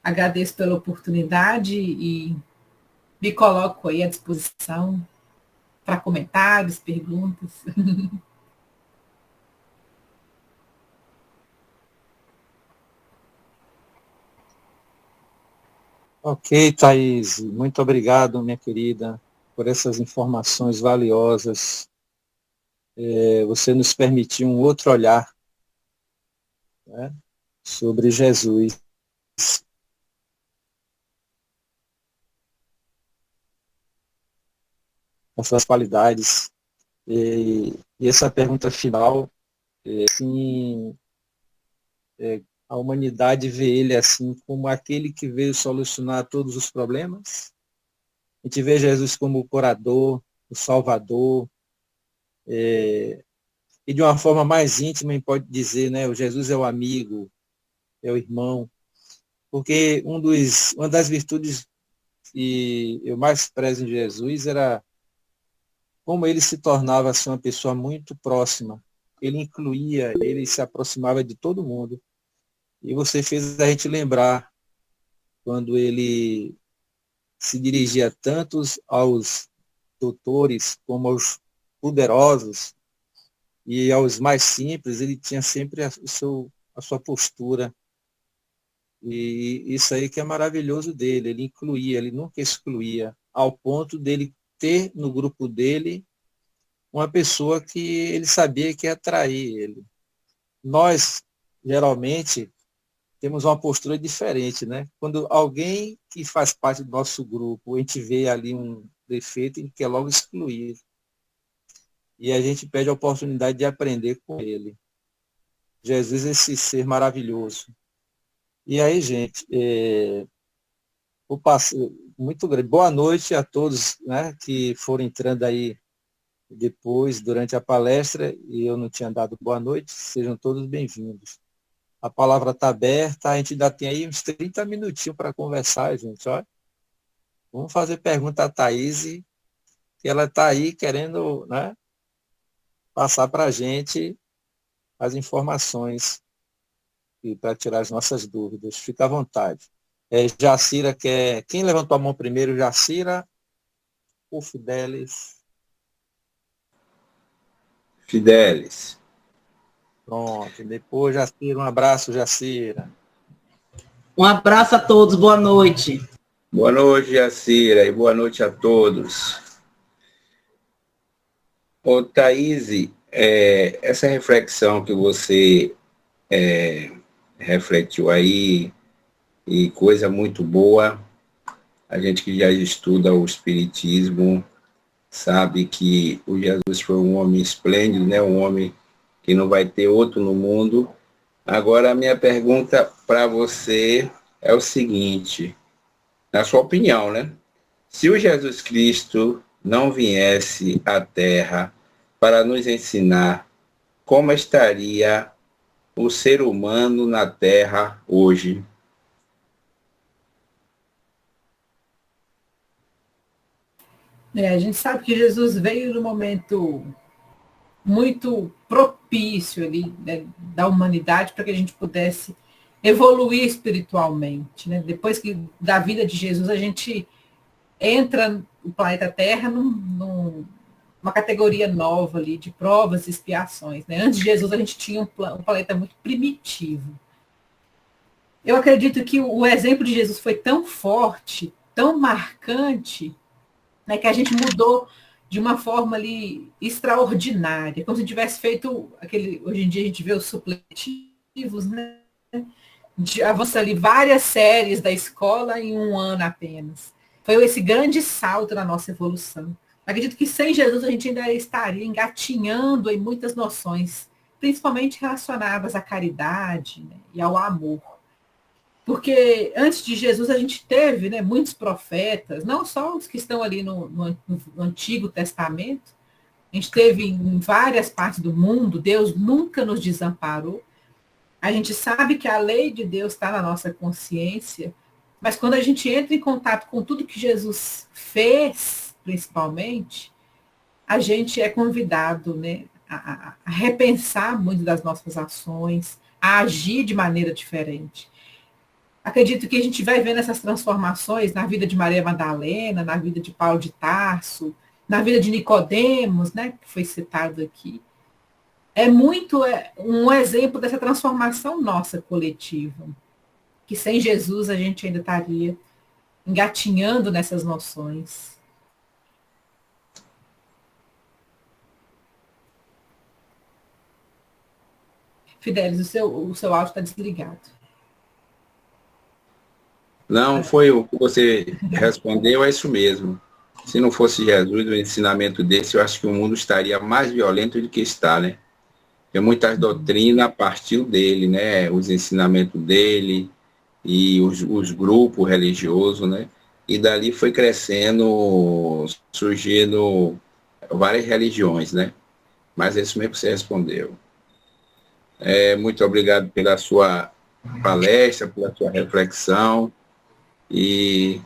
Agradeço pela oportunidade e me coloco aí à disposição para comentários, perguntas. Ok, Thaís, muito obrigado, minha querida, por essas informações valiosas. Você nos permitiu um outro olhar, né, sobre Jesus. As suas qualidades. E essa pergunta final, assim, a humanidade vê ele assim como aquele que veio solucionar todos os problemas. A gente vê Jesus como o curador, o salvador, e de uma forma mais íntima, a gente pode dizer, né, o Jesus é o amigo, é o irmão, porque uma das virtudes que eu mais prezo em Jesus era como ele se tornava assim, uma pessoa muito próxima. Ele incluía, ele se aproximava de todo mundo. E você fez a gente lembrar quando ele se dirigia tanto aos doutores como aos poderosos e aos mais simples, ele tinha sempre a sua postura. E isso aí que é maravilhoso dele, ele incluía, ele nunca excluía, ao ponto dele ter no grupo dele uma pessoa que ele sabia que ia atrair ele. Nós, geralmente, temos uma postura diferente, né? Quando alguém que faz parte do nosso grupo, a gente vê ali um defeito, a gente quer logo excluir. E a gente pede a oportunidade de aprender com ele. Jesus é esse ser maravilhoso. E aí, gente, muito grande. Boa noite a todos, né, que foram entrando aí depois, durante a palestra, e eu não tinha dado boa noite. Sejam todos bem-vindos. A palavra está aberta, a gente ainda tem aí uns 30 minutinhos para conversar, gente. Olha. Vamos fazer pergunta à Thaís, que ela está aí querendo, né, passar para a gente as informações e para tirar as nossas dúvidas. Fica à vontade. Jacira quer. Quem levantou a mão primeiro, Jacira ou Fidelis? Fidelis. Pronto. Depois, Jacira, um abraço, Jacira. Um abraço a todos, boa noite. Boa noite, Jacira, e boa noite a todos. Ô, Thaís, essa reflexão que você refletiu aí, e coisa muito boa, a gente que já estuda o Espiritismo sabe que o Jesus foi um homem esplêndido, né? Um homem que não vai ter outro no mundo. Agora, a minha pergunta para você é o seguinte, na sua opinião, né? Se o Jesus Cristo não viesse à Terra para nos ensinar como estaria o ser humano na Terra hoje? A gente sabe que Jesus veio no momento muito propício ali, né, da humanidade para que a gente pudesse evoluir espiritualmente, né? Depois que da vida de Jesus a gente entra no planeta Terra numa categoria nova ali de provas e expiações, né? Antes de Jesus a gente tinha um planeta muito primitivo. Eu acredito que o exemplo de Jesus foi tão forte, tão marcante, né, que a gente mudou de uma forma ali extraordinária, como se tivesse feito aquele, hoje em dia a gente vê os supletivos, né? Avança ali várias séries da escola em um ano apenas. Foi esse grande salto na nossa evolução. Acredito que sem Jesus a gente ainda estaria engatinhando em muitas noções, principalmente relacionadas à caridade, né, e ao amor. Porque antes de Jesus a gente teve, né, muitos profetas, não só os que estão ali no Antigo Testamento, a gente teve em várias partes do mundo, Deus nunca nos desamparou. A gente sabe que a lei de Deus está na nossa consciência, mas quando a gente entra em contato com tudo que Jesus fez, principalmente, a gente é convidado, né, a repensar muito das nossas ações, a agir de maneira diferente. Acredito que a gente vai vendo essas transformações na vida de Maria Madalena, na vida de Paulo de Tarso, na vida de Nicodemos, né, que foi citado aqui. É muito um exemplo dessa transformação nossa coletiva, que sem Jesus a gente ainda estaria engatinhando nessas noções. Fidelis, o seu áudio está desligado. Não, foi o que você respondeu, é isso mesmo. Se não fosse Jesus, o ensinamento desse, eu acho que o mundo estaria mais violento do que está, né? Porque muitas doutrinas partiu dele, né? Os ensinamentos dele e os grupos religiosos, né? E dali foi crescendo, surgindo várias religiões, né? Mas é isso mesmo que você respondeu. Muito obrigado pela sua palestra, pela sua reflexão. E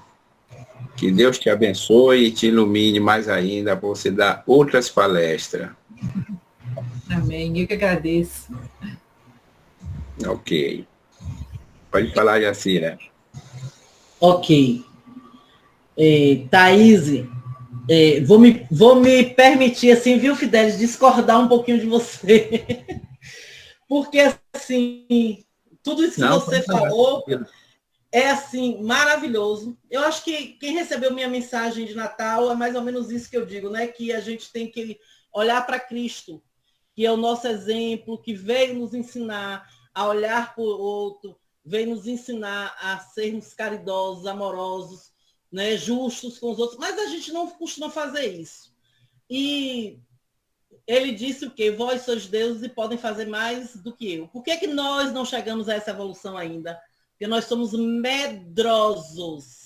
que Deus te abençoe e te ilumine mais ainda para você dar outras palestras. Amém. Eu que agradeço. Ok. Pode falar, Jacira. Ok. Thaís, vou me permitir, assim, viu, Fidelis, discordar um pouquinho de você. Porque, assim, tudo isso que você falou é, assim, maravilhoso. Eu acho que quem recebeu minha mensagem de Natal é mais ou menos isso que eu digo, né? Que a gente tem que olhar para Cristo, que é o nosso exemplo, que veio nos ensinar a olhar para o outro, veio nos ensinar a sermos caridosos, amorosos, né? Justos com os outros. Mas a gente não costuma fazer isso. E ele disse o quê? Vós sois deuses e podem fazer mais do que eu. Por que nós não chegamos a essa evolução ainda? Porque nós somos medrosos.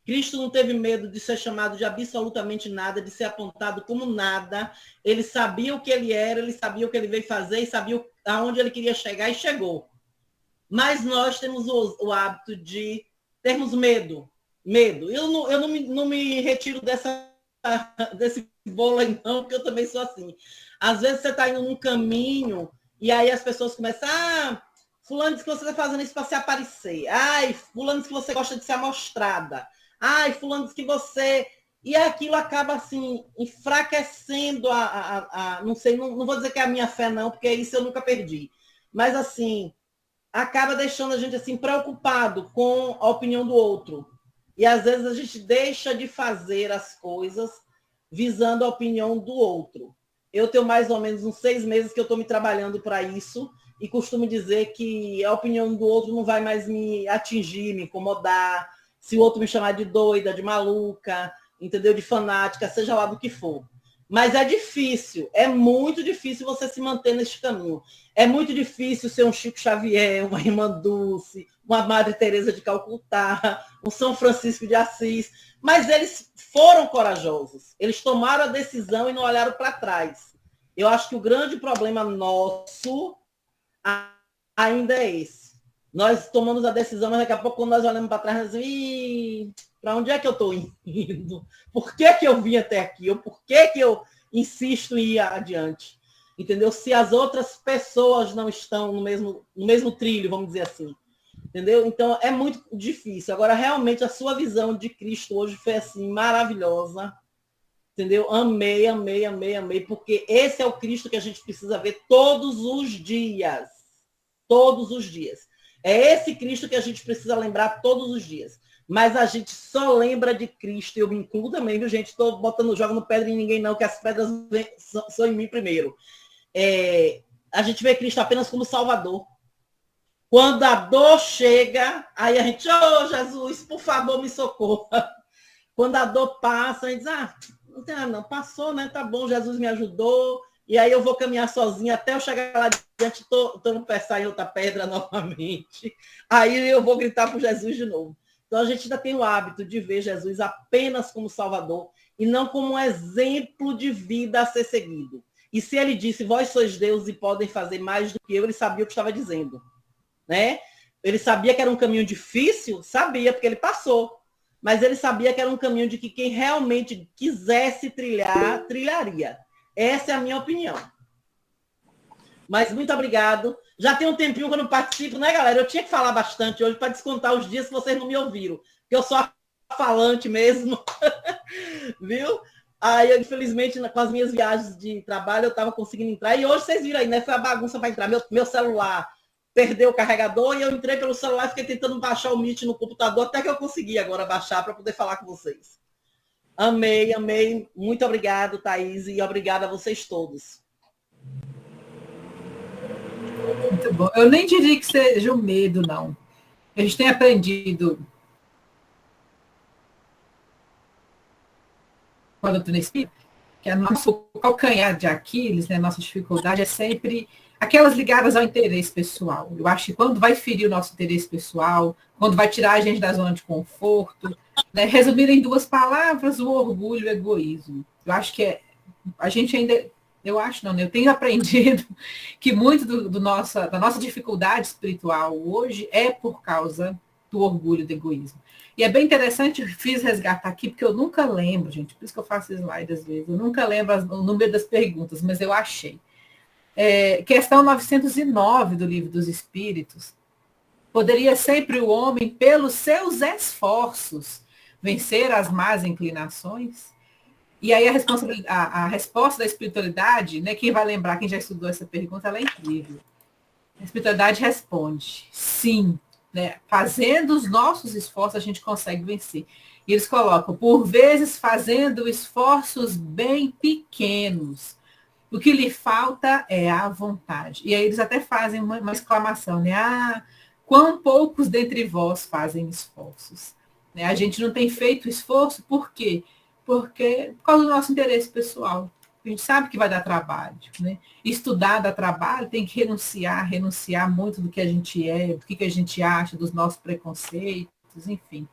Cristo não teve medo de ser chamado de absolutamente nada, de ser apontado como nada. Ele sabia o que ele era, ele sabia o que ele veio fazer e sabia aonde ele queria chegar e chegou. Mas nós temos o hábito de termos medo. Medo. Eu não me retiro desse bolo aí, não, porque eu também sou assim. Às vezes você está indo num caminho e aí as pessoas começam, fulano diz que você está fazendo isso para se aparecer. Ai, fulano diz que você gosta de ser amostrada. Ai, fulano diz que você... E aquilo acaba, assim, enfraquecendo não sei, não vou dizer que é a minha fé, não, porque isso eu nunca perdi. Mas, assim, acaba deixando a gente, assim, preocupado com a opinião do outro. E, às vezes, a gente deixa de fazer as coisas visando a opinião do outro. Eu tenho mais ou menos uns 6 meses que eu estou me trabalhando para isso e costumo dizer que a opinião do outro não vai mais me atingir, me incomodar. Se o outro me chamar de doida, de maluca, entendeu? De fanática, seja lá do que for. Mas é difícil, é muito difícil você se manter nesse caminho. É muito difícil ser um Chico Xavier, uma Irmã Dulce, uma Madre Teresa de Calcutá, um São Francisco de Assis. Mas eles foram corajosos. Eles tomaram a decisão e não olharam para trás. Eu acho que o grande problema nosso ainda é esse. Nós tomamos a decisão, mas daqui a pouco, quando nós olhamos para trás, nós dizemos, para onde é que eu estou indo? Por que eu vim até aqui? Ou por que eu insisto em ir adiante? Entendeu? Se as outras pessoas não estão no mesmo trilho, vamos dizer assim. Entendeu? Então, é muito difícil. Agora, realmente, a sua visão de Cristo hoje foi, assim, maravilhosa. Entendeu? Amei, amei, amei, amei, porque esse é o Cristo que a gente precisa ver todos os dias. Todos os dias. É esse Cristo que a gente precisa lembrar todos os dias. Mas a gente só lembra de Cristo, eu me incluo também, viu, gente? Estou jogando pedra em ninguém, não, que as pedras são em mim primeiro. A gente vê Cristo apenas como Salvador. Quando a dor chega, aí a gente, Jesus, por favor, me socorra. Quando a dor passa, a gente diz, não, passou, né? Tá bom, Jesus me ajudou. E aí eu vou caminhar sozinha até eu chegar lá diante, tô tropeçar em outra pedra novamente. Aí eu vou gritar por Jesus de novo. Então a gente ainda tem o hábito de ver Jesus apenas como Salvador e não como um exemplo de vida a ser seguido. E se ele disse, vós sois Deus e podem fazer mais do que eu, ele sabia o que estava dizendo. Né? Ele sabia que era um caminho difícil? Sabia, porque ele passou. Mas ele sabia que era um caminho de que quem realmente quisesse trilhar, trilharia. Essa é a minha opinião. Mas muito obrigado. Já tem um tempinho que eu não participo, né, galera? Eu tinha que falar bastante hoje para descontar os dias que vocês não me ouviram. Porque eu sou a falante mesmo. Viu? Aí, infelizmente, com as minhas viagens de trabalho, eu estava conseguindo entrar. E hoje vocês viram aí, né? Foi a bagunça para entrar. Meu celular perdeu o carregador e eu entrei pelo celular e fiquei tentando baixar o Meet no computador até que eu consegui agora baixar para poder falar com vocês. Amei, amei. Muito obrigado, Thaís, e obrigada a vocês todos. Muito bom. Eu nem diria que seja o medo, não. A gente tem aprendido com a doutrina espírita que a nosso calcanhar de Aquiles, né, nossa dificuldade é sempre aquelas ligadas ao interesse pessoal. Eu acho que quando vai ferir o nosso interesse pessoal, quando vai tirar a gente da zona de conforto, né, resumir em 2 palavras, o orgulho e o egoísmo. Eu acho que a gente ainda, eu acho não, né, eu tenho aprendido que muito da nossa dificuldade espiritual hoje é por causa do orgulho e do egoísmo. E é bem interessante, fiz resgatar aqui, porque eu nunca lembro, gente, por isso que eu faço slide às vezes, eu nunca lembro o número das perguntas, mas eu achei. Questão 909 do Livro dos Espíritos. Poderia sempre o homem, pelos seus esforços, vencer as más inclinações? E aí a resposta da espiritualidade, né, quem vai lembrar, quem já estudou essa pergunta, ela é incrível. A espiritualidade responde, sim. Né? Fazendo os nossos esforços, a gente consegue vencer. E eles colocam, por vezes, fazendo esforços bem pequenos. O que lhe falta é a vontade. E aí eles até fazem uma exclamação, né? Quão poucos dentre vós fazem esforços. Né? A gente não tem feito esforço, por quê? Porque por causa do nosso interesse pessoal. A gente sabe que vai dar trabalho, né? Estudar dá trabalho, tem que renunciar muito do que a gente é, do que a gente acha, dos nossos preconceitos, enfim.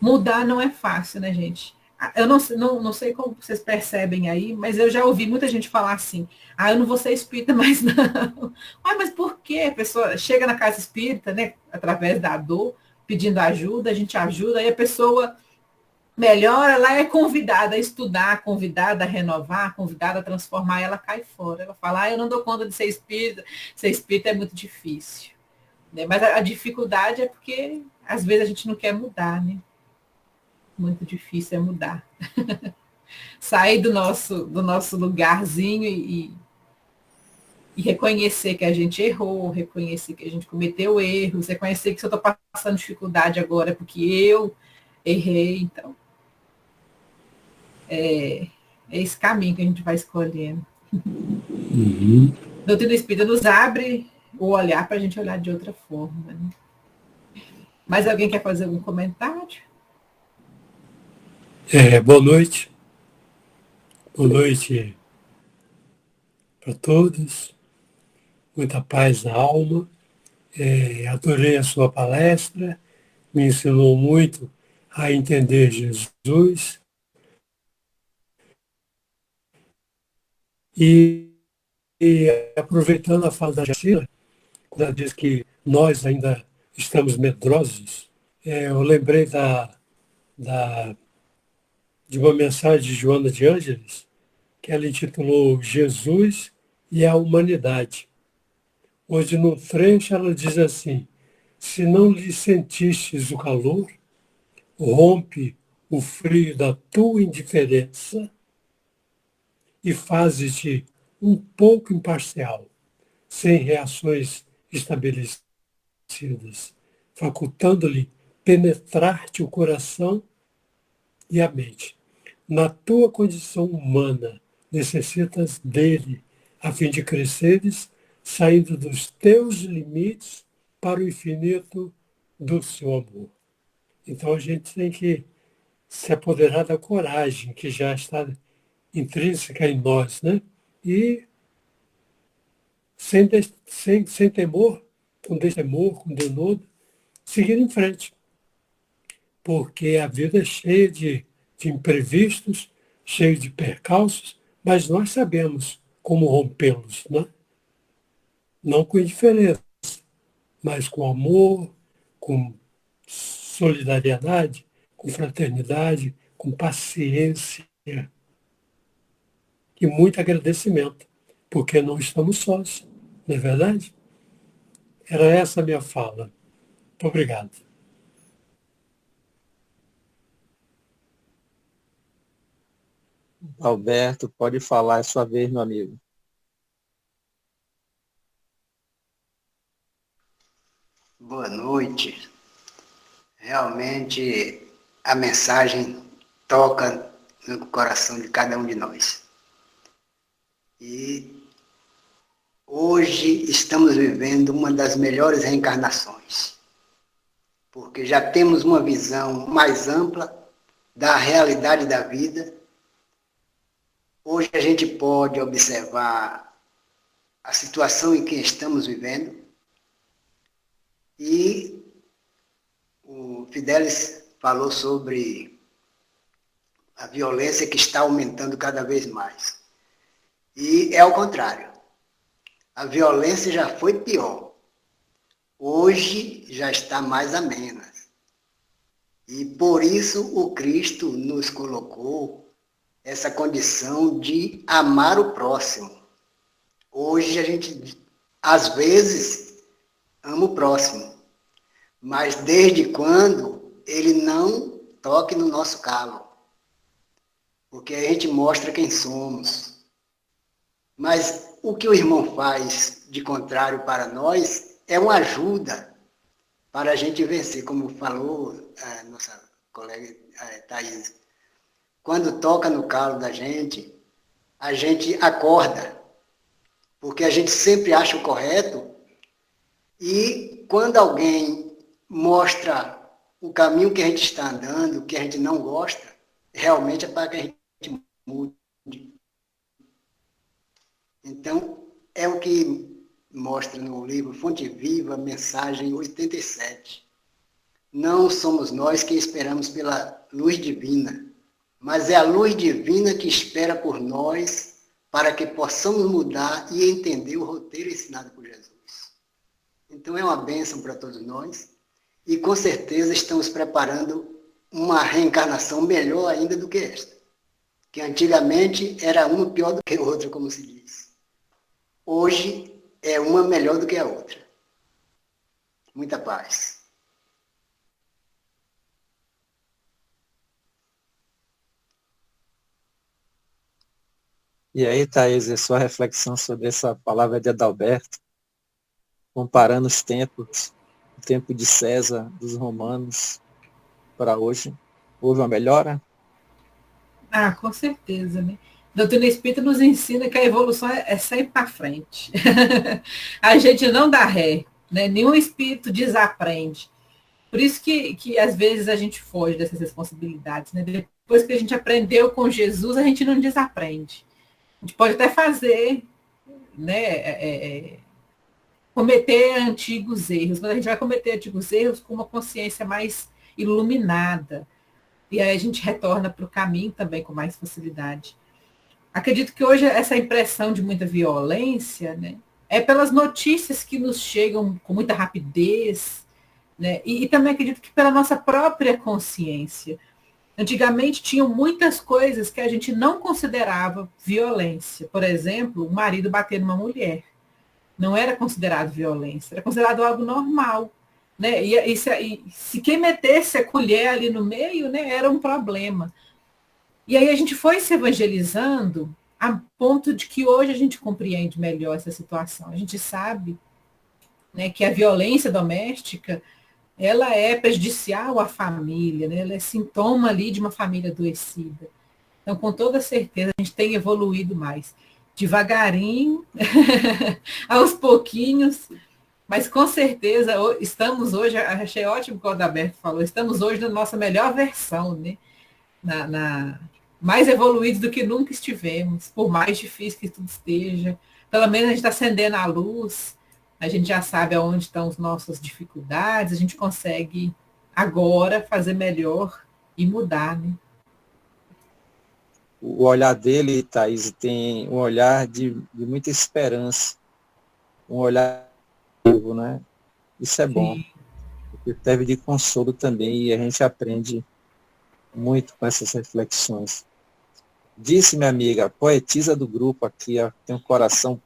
Mudar não é fácil, né, gente? Eu não sei como vocês percebem aí, mas eu já ouvi muita gente falar assim, eu não vou ser espírita mais não. Mas por quê? A pessoa chega na casa espírita, né, através da dor, pedindo ajuda, a gente ajuda, aí a pessoa melhor, ela é convidada a estudar, convidada a renovar, convidada a transformar, ela cai fora. Ela fala, eu não dou conta de ser espírita é muito difícil. Né? Mas a dificuldade é porque, às vezes, a gente não quer mudar, né? Muito difícil é mudar. Sair do nosso lugarzinho e reconhecer que a gente errou, reconhecer que a gente cometeu erros, reconhecer que se eu estou passando dificuldade agora é porque eu errei, então. É esse caminho que a gente vai escolhendo. Uhum. Doutrina Espírita nos abre o olhar para a gente olhar de outra forma. Né? Mais alguém quer fazer algum comentário? Boa noite. Boa noite para todos. Muita paz na alma. Adorei a sua palestra. Me ensinou muito a entender Jesus. E aproveitando a fala da Jacira, quando ela diz que nós ainda estamos medrosos. Eu lembrei de uma mensagem de Joana de Ângeles, que ela intitulou Jesus e a Humanidade. Hoje, no trecho, ela diz assim: se não lhe sentistes o calor, rompe o frio da tua indiferença e fazes-te um pouco imparcial, sem reações estabelecidas, facultando-lhe penetrar-te o coração e a mente. Na tua condição humana, necessitas dele, a fim de cresceres, saindo dos teus limites para o infinito do seu amor. Então a gente tem que se apoderar da coragem que já está intrínseca em nós, né? E sem temor, com destemor, com denodo, seguir em frente. Porque a vida é cheia de imprevistos, cheia de percalços, mas nós sabemos como rompê-los, né? Não com indiferença, mas com amor, com solidariedade, com fraternidade, com paciência e muito agradecimento, porque não estamos sós, não é verdade? Era essa a minha fala. Muito obrigado. Alberto, pode falar, é sua vez, meu amigo. Boa noite. Realmente a mensagem toca no coração de cada um de nós. E hoje estamos vivendo uma das melhores reencarnações, porque já temos uma visão mais ampla da realidade da vida. Hoje a gente pode observar a situação em que estamos vivendo e o Fidelis falou sobre a violência que está aumentando cada vez mais. E é ao contrário. A violência já foi pior. Hoje já está mais amena. E por isso o Cristo nos colocou essa condição de amar o próximo. Hoje a gente, às vezes, ama o próximo, mas desde quando ele não toque no nosso calo, porque a gente mostra quem somos. Mas o que o irmão faz de contrário para nós é uma ajuda para a gente vencer, como falou a nossa colega Thaís. Quando toca no calo da gente, a gente acorda, porque a gente sempre acha o correto, e quando alguém mostra o caminho que a gente está andando, que a gente não gosta, realmente é para que a gente mude. Então, é o que mostra no livro Fonte Viva, mensagem 87. Não somos nós que esperamos pela luz divina, mas é a luz divina que espera por nós para que possamos mudar e entender o roteiro ensinado por Jesus. Então, é uma bênção para todos nós e, com certeza, estamos preparando uma reencarnação melhor ainda do que esta, que antigamente era uma pior do que a outra, como se diz. Hoje é uma melhor do que a outra. Muita paz. E aí, Thaís, a sua reflexão sobre essa palavra de Adalberto, comparando os tempos, o tempo de César, dos romanos, para hoje, houve uma melhora? Ah, com certeza, né? A doutrina espírita nos ensina que a evolução é sempre para frente. A gente não dá ré, né? Nenhum espírito desaprende. Por isso que às vezes a gente foge dessas responsabilidades, né? Depois que a gente aprendeu com Jesus, a gente não desaprende. A gente pode até fazer, né? Cometer antigos erros, mas a gente vai cometer antigos erros com uma consciência mais iluminada. E aí a gente retorna para o caminho também com mais facilidade. Acredito que hoje essa impressão de muita violência, né, é pelas notícias que nos chegam com muita rapidez, né? E também acredito que pela nossa própria consciência. Antigamente tinham muitas coisas que a gente não considerava violência. Por exemplo, o marido bater numa mulher. Não era considerado violência, era considerado algo normal. Né? E se quem metesse a colher ali no meio, né, era um problema. E aí a gente foi se evangelizando a ponto de que hoje a gente compreende melhor essa situação. A gente sabe, né, que a violência doméstica ela é prejudicial à família, né? Ela é sintoma ali de uma família adoecida. Então, com toda certeza, a gente tem evoluído mais. Devagarinho, aos pouquinhos, mas com certeza estamos hoje, achei ótimo o que o Adalberto falou, estamos hoje na nossa melhor versão, né? Mais evoluídos do que nunca estivemos, por mais difícil que tudo esteja. Pelo menos a gente está acendendo a luz, a gente já sabe aonde estão as nossas dificuldades, a gente consegue agora fazer melhor e mudar, né? O olhar dele, Thaís, tem um olhar de muita esperança, um olhar vivo, né? Isso é bom, porque serve de consolo também e a gente aprende muito com essas reflexões. Disse minha amiga, poetisa do grupo aqui, ó, tem um coração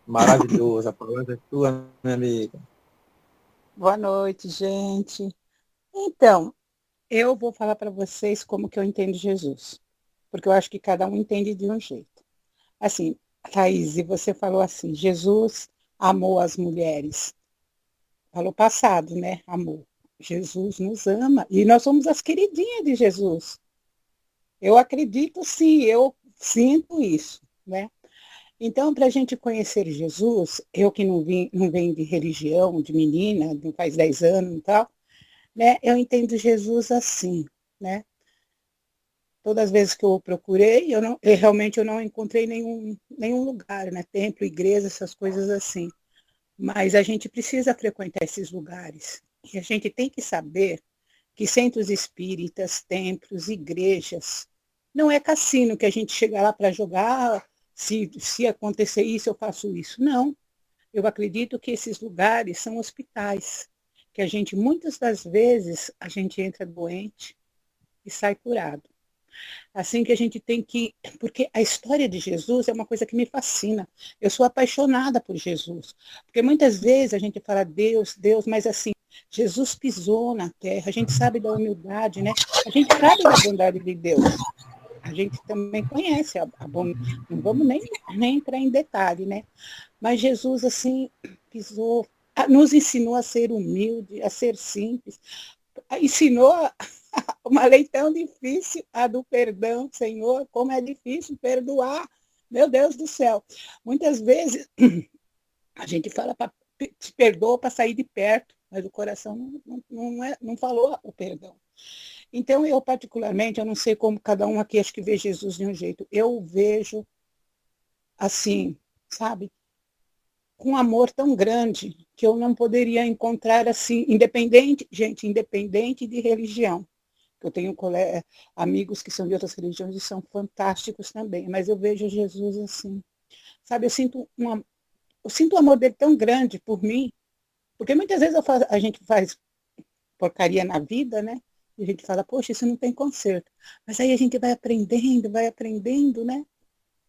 maravilhoso, a palavra é tua, minha amiga. Boa noite, gente. Então, eu vou falar para vocês como que eu entendo Jesus, porque eu acho que cada um entende de um jeito. Assim, Thaís, você falou assim, Jesus amou as mulheres. Falou passado, né? Amor. Jesus nos ama e nós somos as queridinhas de Jesus. Eu acredito sim, eu sinto isso, né? Então, para a gente conhecer Jesus, eu que não venho de religião, de menina, não faz 10 anos e tal, né? Eu entendo Jesus assim, né? Todas as vezes que eu procurei, realmente eu não encontrei nenhum lugar, né? Templo, igreja, essas coisas assim. Mas a gente precisa frequentar esses lugares. E a gente tem que saber que centros espíritas, templos, igrejas, não é cassino que a gente chega lá para jogar, se acontecer isso, eu faço isso. Não. Eu acredito que esses lugares são hospitais, que a gente, muitas das vezes, a gente entra doente e sai curado. Assim que a gente tem que... Porque a história de Jesus é uma coisa que me fascina. Eu sou apaixonada por Jesus. Porque muitas vezes a gente fala Deus, Deus, mas assim, Jesus pisou na terra, a gente sabe da humildade, né? A gente sabe da bondade de Deus. A gente também conhece a bondade. Não vamos nem entrar em detalhe, né? Mas Jesus, assim, pisou, nos ensinou a ser humilde, a ser simples. Ensinou uma lei tão difícil, a do perdão, Senhor, como é difícil perdoar. Meu Deus do céu. Muitas vezes a gente fala te perdoa para sair de perto, mas o coração não falou o perdão. Então, eu particularmente, eu não sei como cada um aqui acho que vê Jesus de um jeito. Eu vejo assim, sabe, com um amor tão grande que eu não poderia encontrar assim, independente de religião. Eu tenho amigos que são de outras religiões e são fantásticos também, mas eu vejo Jesus assim, sabe, eu sinto o amor dele tão grande por mim, porque muitas vezes a gente faz porcaria na vida, né? E a gente fala, poxa, isso não tem conserto. Mas aí a gente vai aprendendo, né?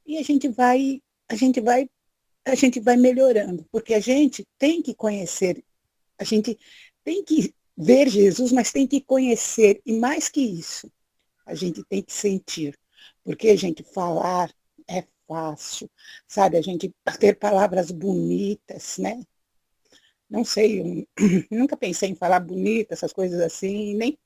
E a gente vai melhorando, porque a gente tem que conhecer, a gente tem que ver Jesus, mas tem que conhecer, e mais que isso, a gente tem que sentir, porque a gente falar é fácil, sabe, a gente ter palavras bonitas, né? Não sei, eu nunca pensei em falar bonita, essas coisas assim, nem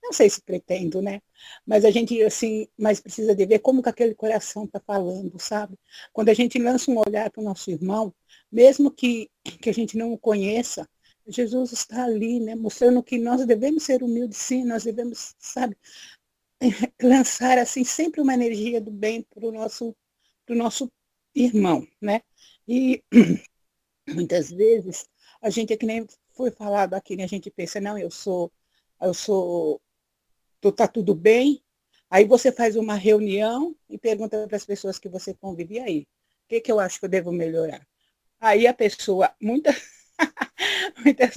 não sei se pretendo, né? Mas a gente, assim, mais precisa de ver como que aquele coração está falando, sabe? Quando a gente lança um olhar para o nosso irmão, mesmo que a gente não o conheça, Jesus está ali, né? Mostrando que nós devemos ser humildes, sim, nós devemos, sabe? Lançar, assim, sempre uma energia do bem para o nosso irmão, né? E muitas vezes, a gente é que nem foi falado aqui, né? A gente pensa, não, eu sou tá tudo bem, aí você faz uma reunião e pergunta para as pessoas que você convive, e aí, o que eu acho que eu devo melhorar? Aí a pessoa, muitas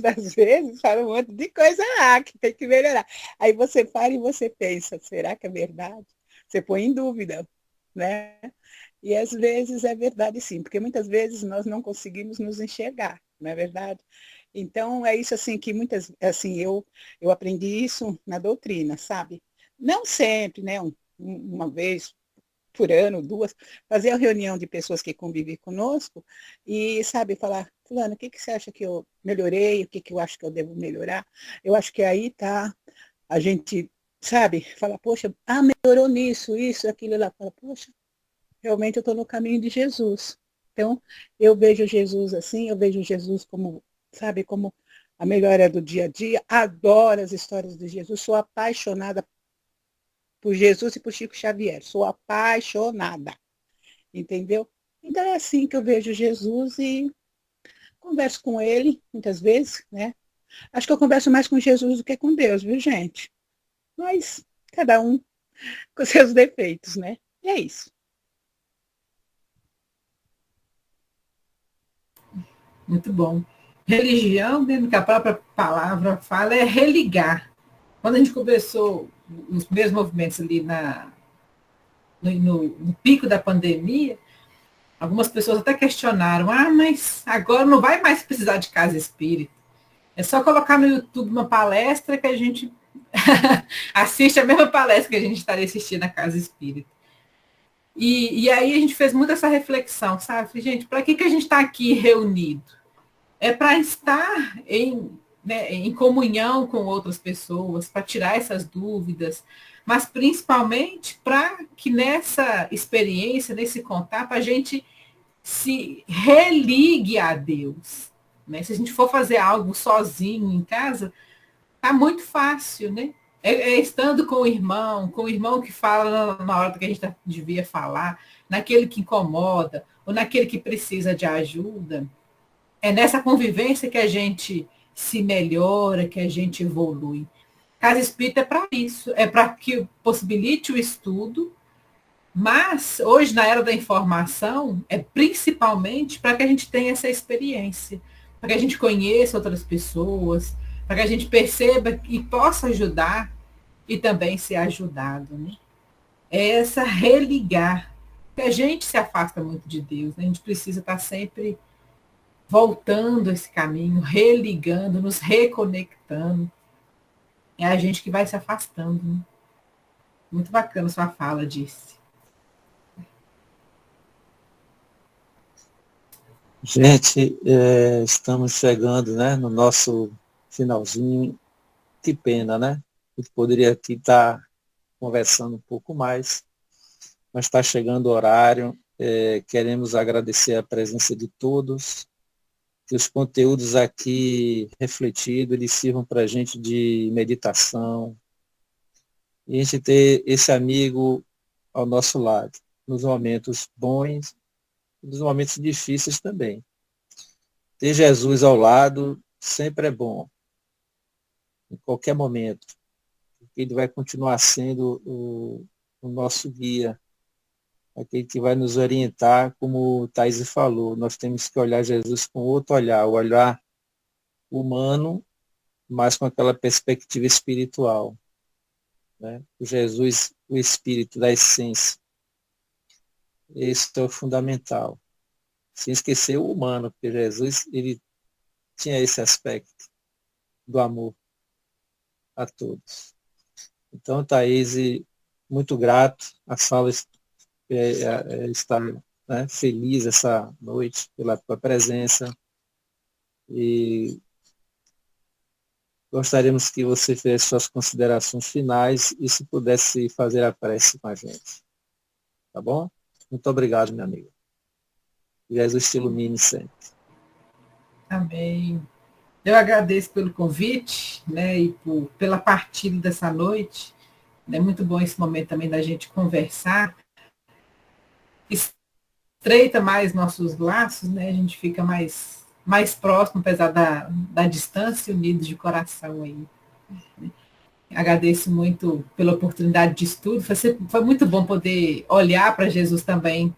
das vezes, fala um monte de coisa lá que tem que melhorar. Aí você para e você pensa, será que é verdade? Você põe em dúvida, né? E às vezes é verdade sim, porque muitas vezes nós não conseguimos nos enxergar, não é verdade? Então é isso assim que muitas, assim, eu aprendi isso na doutrina, sabe? Não sempre, né? Uma vez por ano, duas, fazer a reunião de pessoas que convivem conosco e, sabe, falar, fulano, o que, que você acha que eu melhorei, o que, que eu acho que eu devo melhorar? Eu acho que aí tá, a gente, sabe, fala, poxa, melhorou nisso, isso, aquilo lá, fala, poxa, realmente eu estou no caminho de Jesus. Então, eu vejo Jesus assim, eu vejo Jesus como, sabe, como a melhora do dia a dia, adoro as histórias de Jesus, sou apaixonada por Jesus e por Chico Xavier. Sou apaixonada, entendeu? Então é assim que eu vejo Jesus e converso com ele, muitas vezes, né? Acho que eu converso mais com Jesus do que com Deus, viu, gente? Mas cada um com seus defeitos, né? E é isso. Muito bom. Religião, dentro que a própria palavra fala, é religar. Quando a gente começou os primeiros movimentos ali no pico da pandemia, algumas pessoas até questionaram, mas agora não vai mais precisar de casa espírita. É só colocar no YouTube uma palestra que a gente assiste a mesma palestra que a gente estaria assistindo na casa espírita. E aí a gente fez muito essa reflexão, sabe? Gente, para que a gente está aqui reunido? É para estar em comunhão com outras pessoas, para tirar essas dúvidas, mas principalmente para que nessa experiência, nesse contato, a gente se religue a Deus. Né? Se a gente for fazer algo sozinho em casa, tá muito fácil, né? Estando com o irmão que fala na hora que a gente devia falar, naquele que incomoda, ou naquele que precisa de ajuda. É nessa convivência que a gente se melhora, que a gente evolui. Casa espírita é para isso, é para que possibilite o estudo, mas hoje, na era da informação, é principalmente para que a gente tenha essa experiência, para que a gente conheça outras pessoas, para que a gente perceba e possa ajudar e também ser ajudado. Né? É essa religar, porque a gente se afasta muito de Deus, né? A gente precisa estar sempre voltando esse caminho, religando, nos reconectando. É a gente que vai se afastando. Né? Muito bacana sua fala, Disse. Gente, estamos chegando, né, no nosso finalzinho. Que pena, né? Eu poderia aqui estar conversando um pouco mais, mas está chegando o horário. Queremos agradecer a presença de todos, que os conteúdos aqui refletidos, eles sirvam para a gente de meditação, e a gente ter esse amigo ao nosso lado, nos momentos bons e nos momentos difíceis também. Ter Jesus ao lado sempre é bom, em qualquer momento, porque ele vai continuar sendo o nosso guia, aquele que vai nos orientar, como o Thaís falou, nós temos que olhar Jesus com outro olhar, o olhar humano, mas com aquela perspectiva espiritual. Né? O Jesus, o Espírito da essência. Esse é o fundamental. Sem esquecer o humano, porque Jesus ele tinha esse aspecto do amor a todos. Então, Thaís, muito grato. A sala está, né, feliz essa noite pela tua presença. E gostaríamos que você fizesse suas considerações finais e se pudesse fazer a prece com a gente. Tá bom? Muito obrigado, meu amigo. Jesus te ilumine sempre. Amém. Eu agradeço pelo convite, né, e pela partilha dessa noite. É muito bom esse momento também da gente conversar. Estreita mais nossos laços, né? A gente fica mais próximo, apesar da distância, unidos de coração aí. Agradeço muito pela oportunidade de estudo. Foi muito bom poder olhar para Jesus também,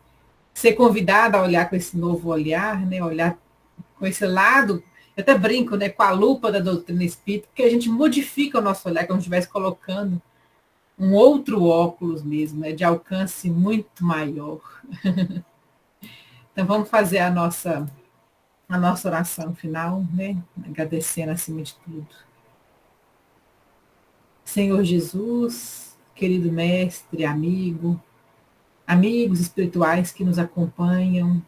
ser convidada a olhar com esse novo olhar, né? Olhar com esse lado, eu até brinco, né, com a lupa da doutrina espírita, porque a gente modifica o nosso olhar, como se estivesse colocando um outro óculos mesmo, né, de alcance muito maior. Então vamos fazer a nossa oração final, né, agradecendo acima de tudo. Senhor Jesus, querido mestre, amigos espirituais que nos acompanham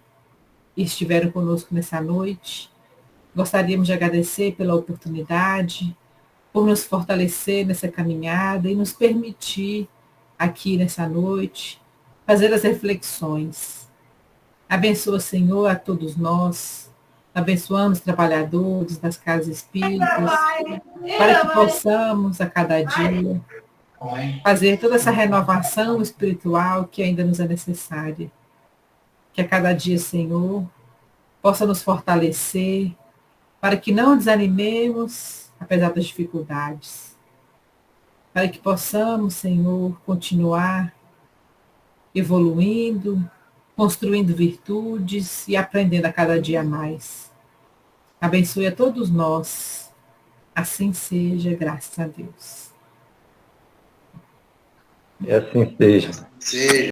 e estiveram conosco nessa noite, gostaríamos de agradecer pela oportunidade, por nos fortalecer nessa caminhada e nos permitir, aqui nessa noite, fazer as reflexões. Abençoa, Senhor, a todos nós, abençoando os trabalhadores das casas espíritas, para que possamos, a cada dia, fazer toda essa renovação espiritual que ainda nos é necessária. Que a cada dia, Senhor, possa nos fortalecer, para que não desanimemos, apesar das dificuldades. Para que possamos, Senhor, continuar evoluindo, construindo virtudes e aprendendo a cada dia mais. Abençoe a todos nós. Assim seja, graças a Deus. E assim seja. Seja.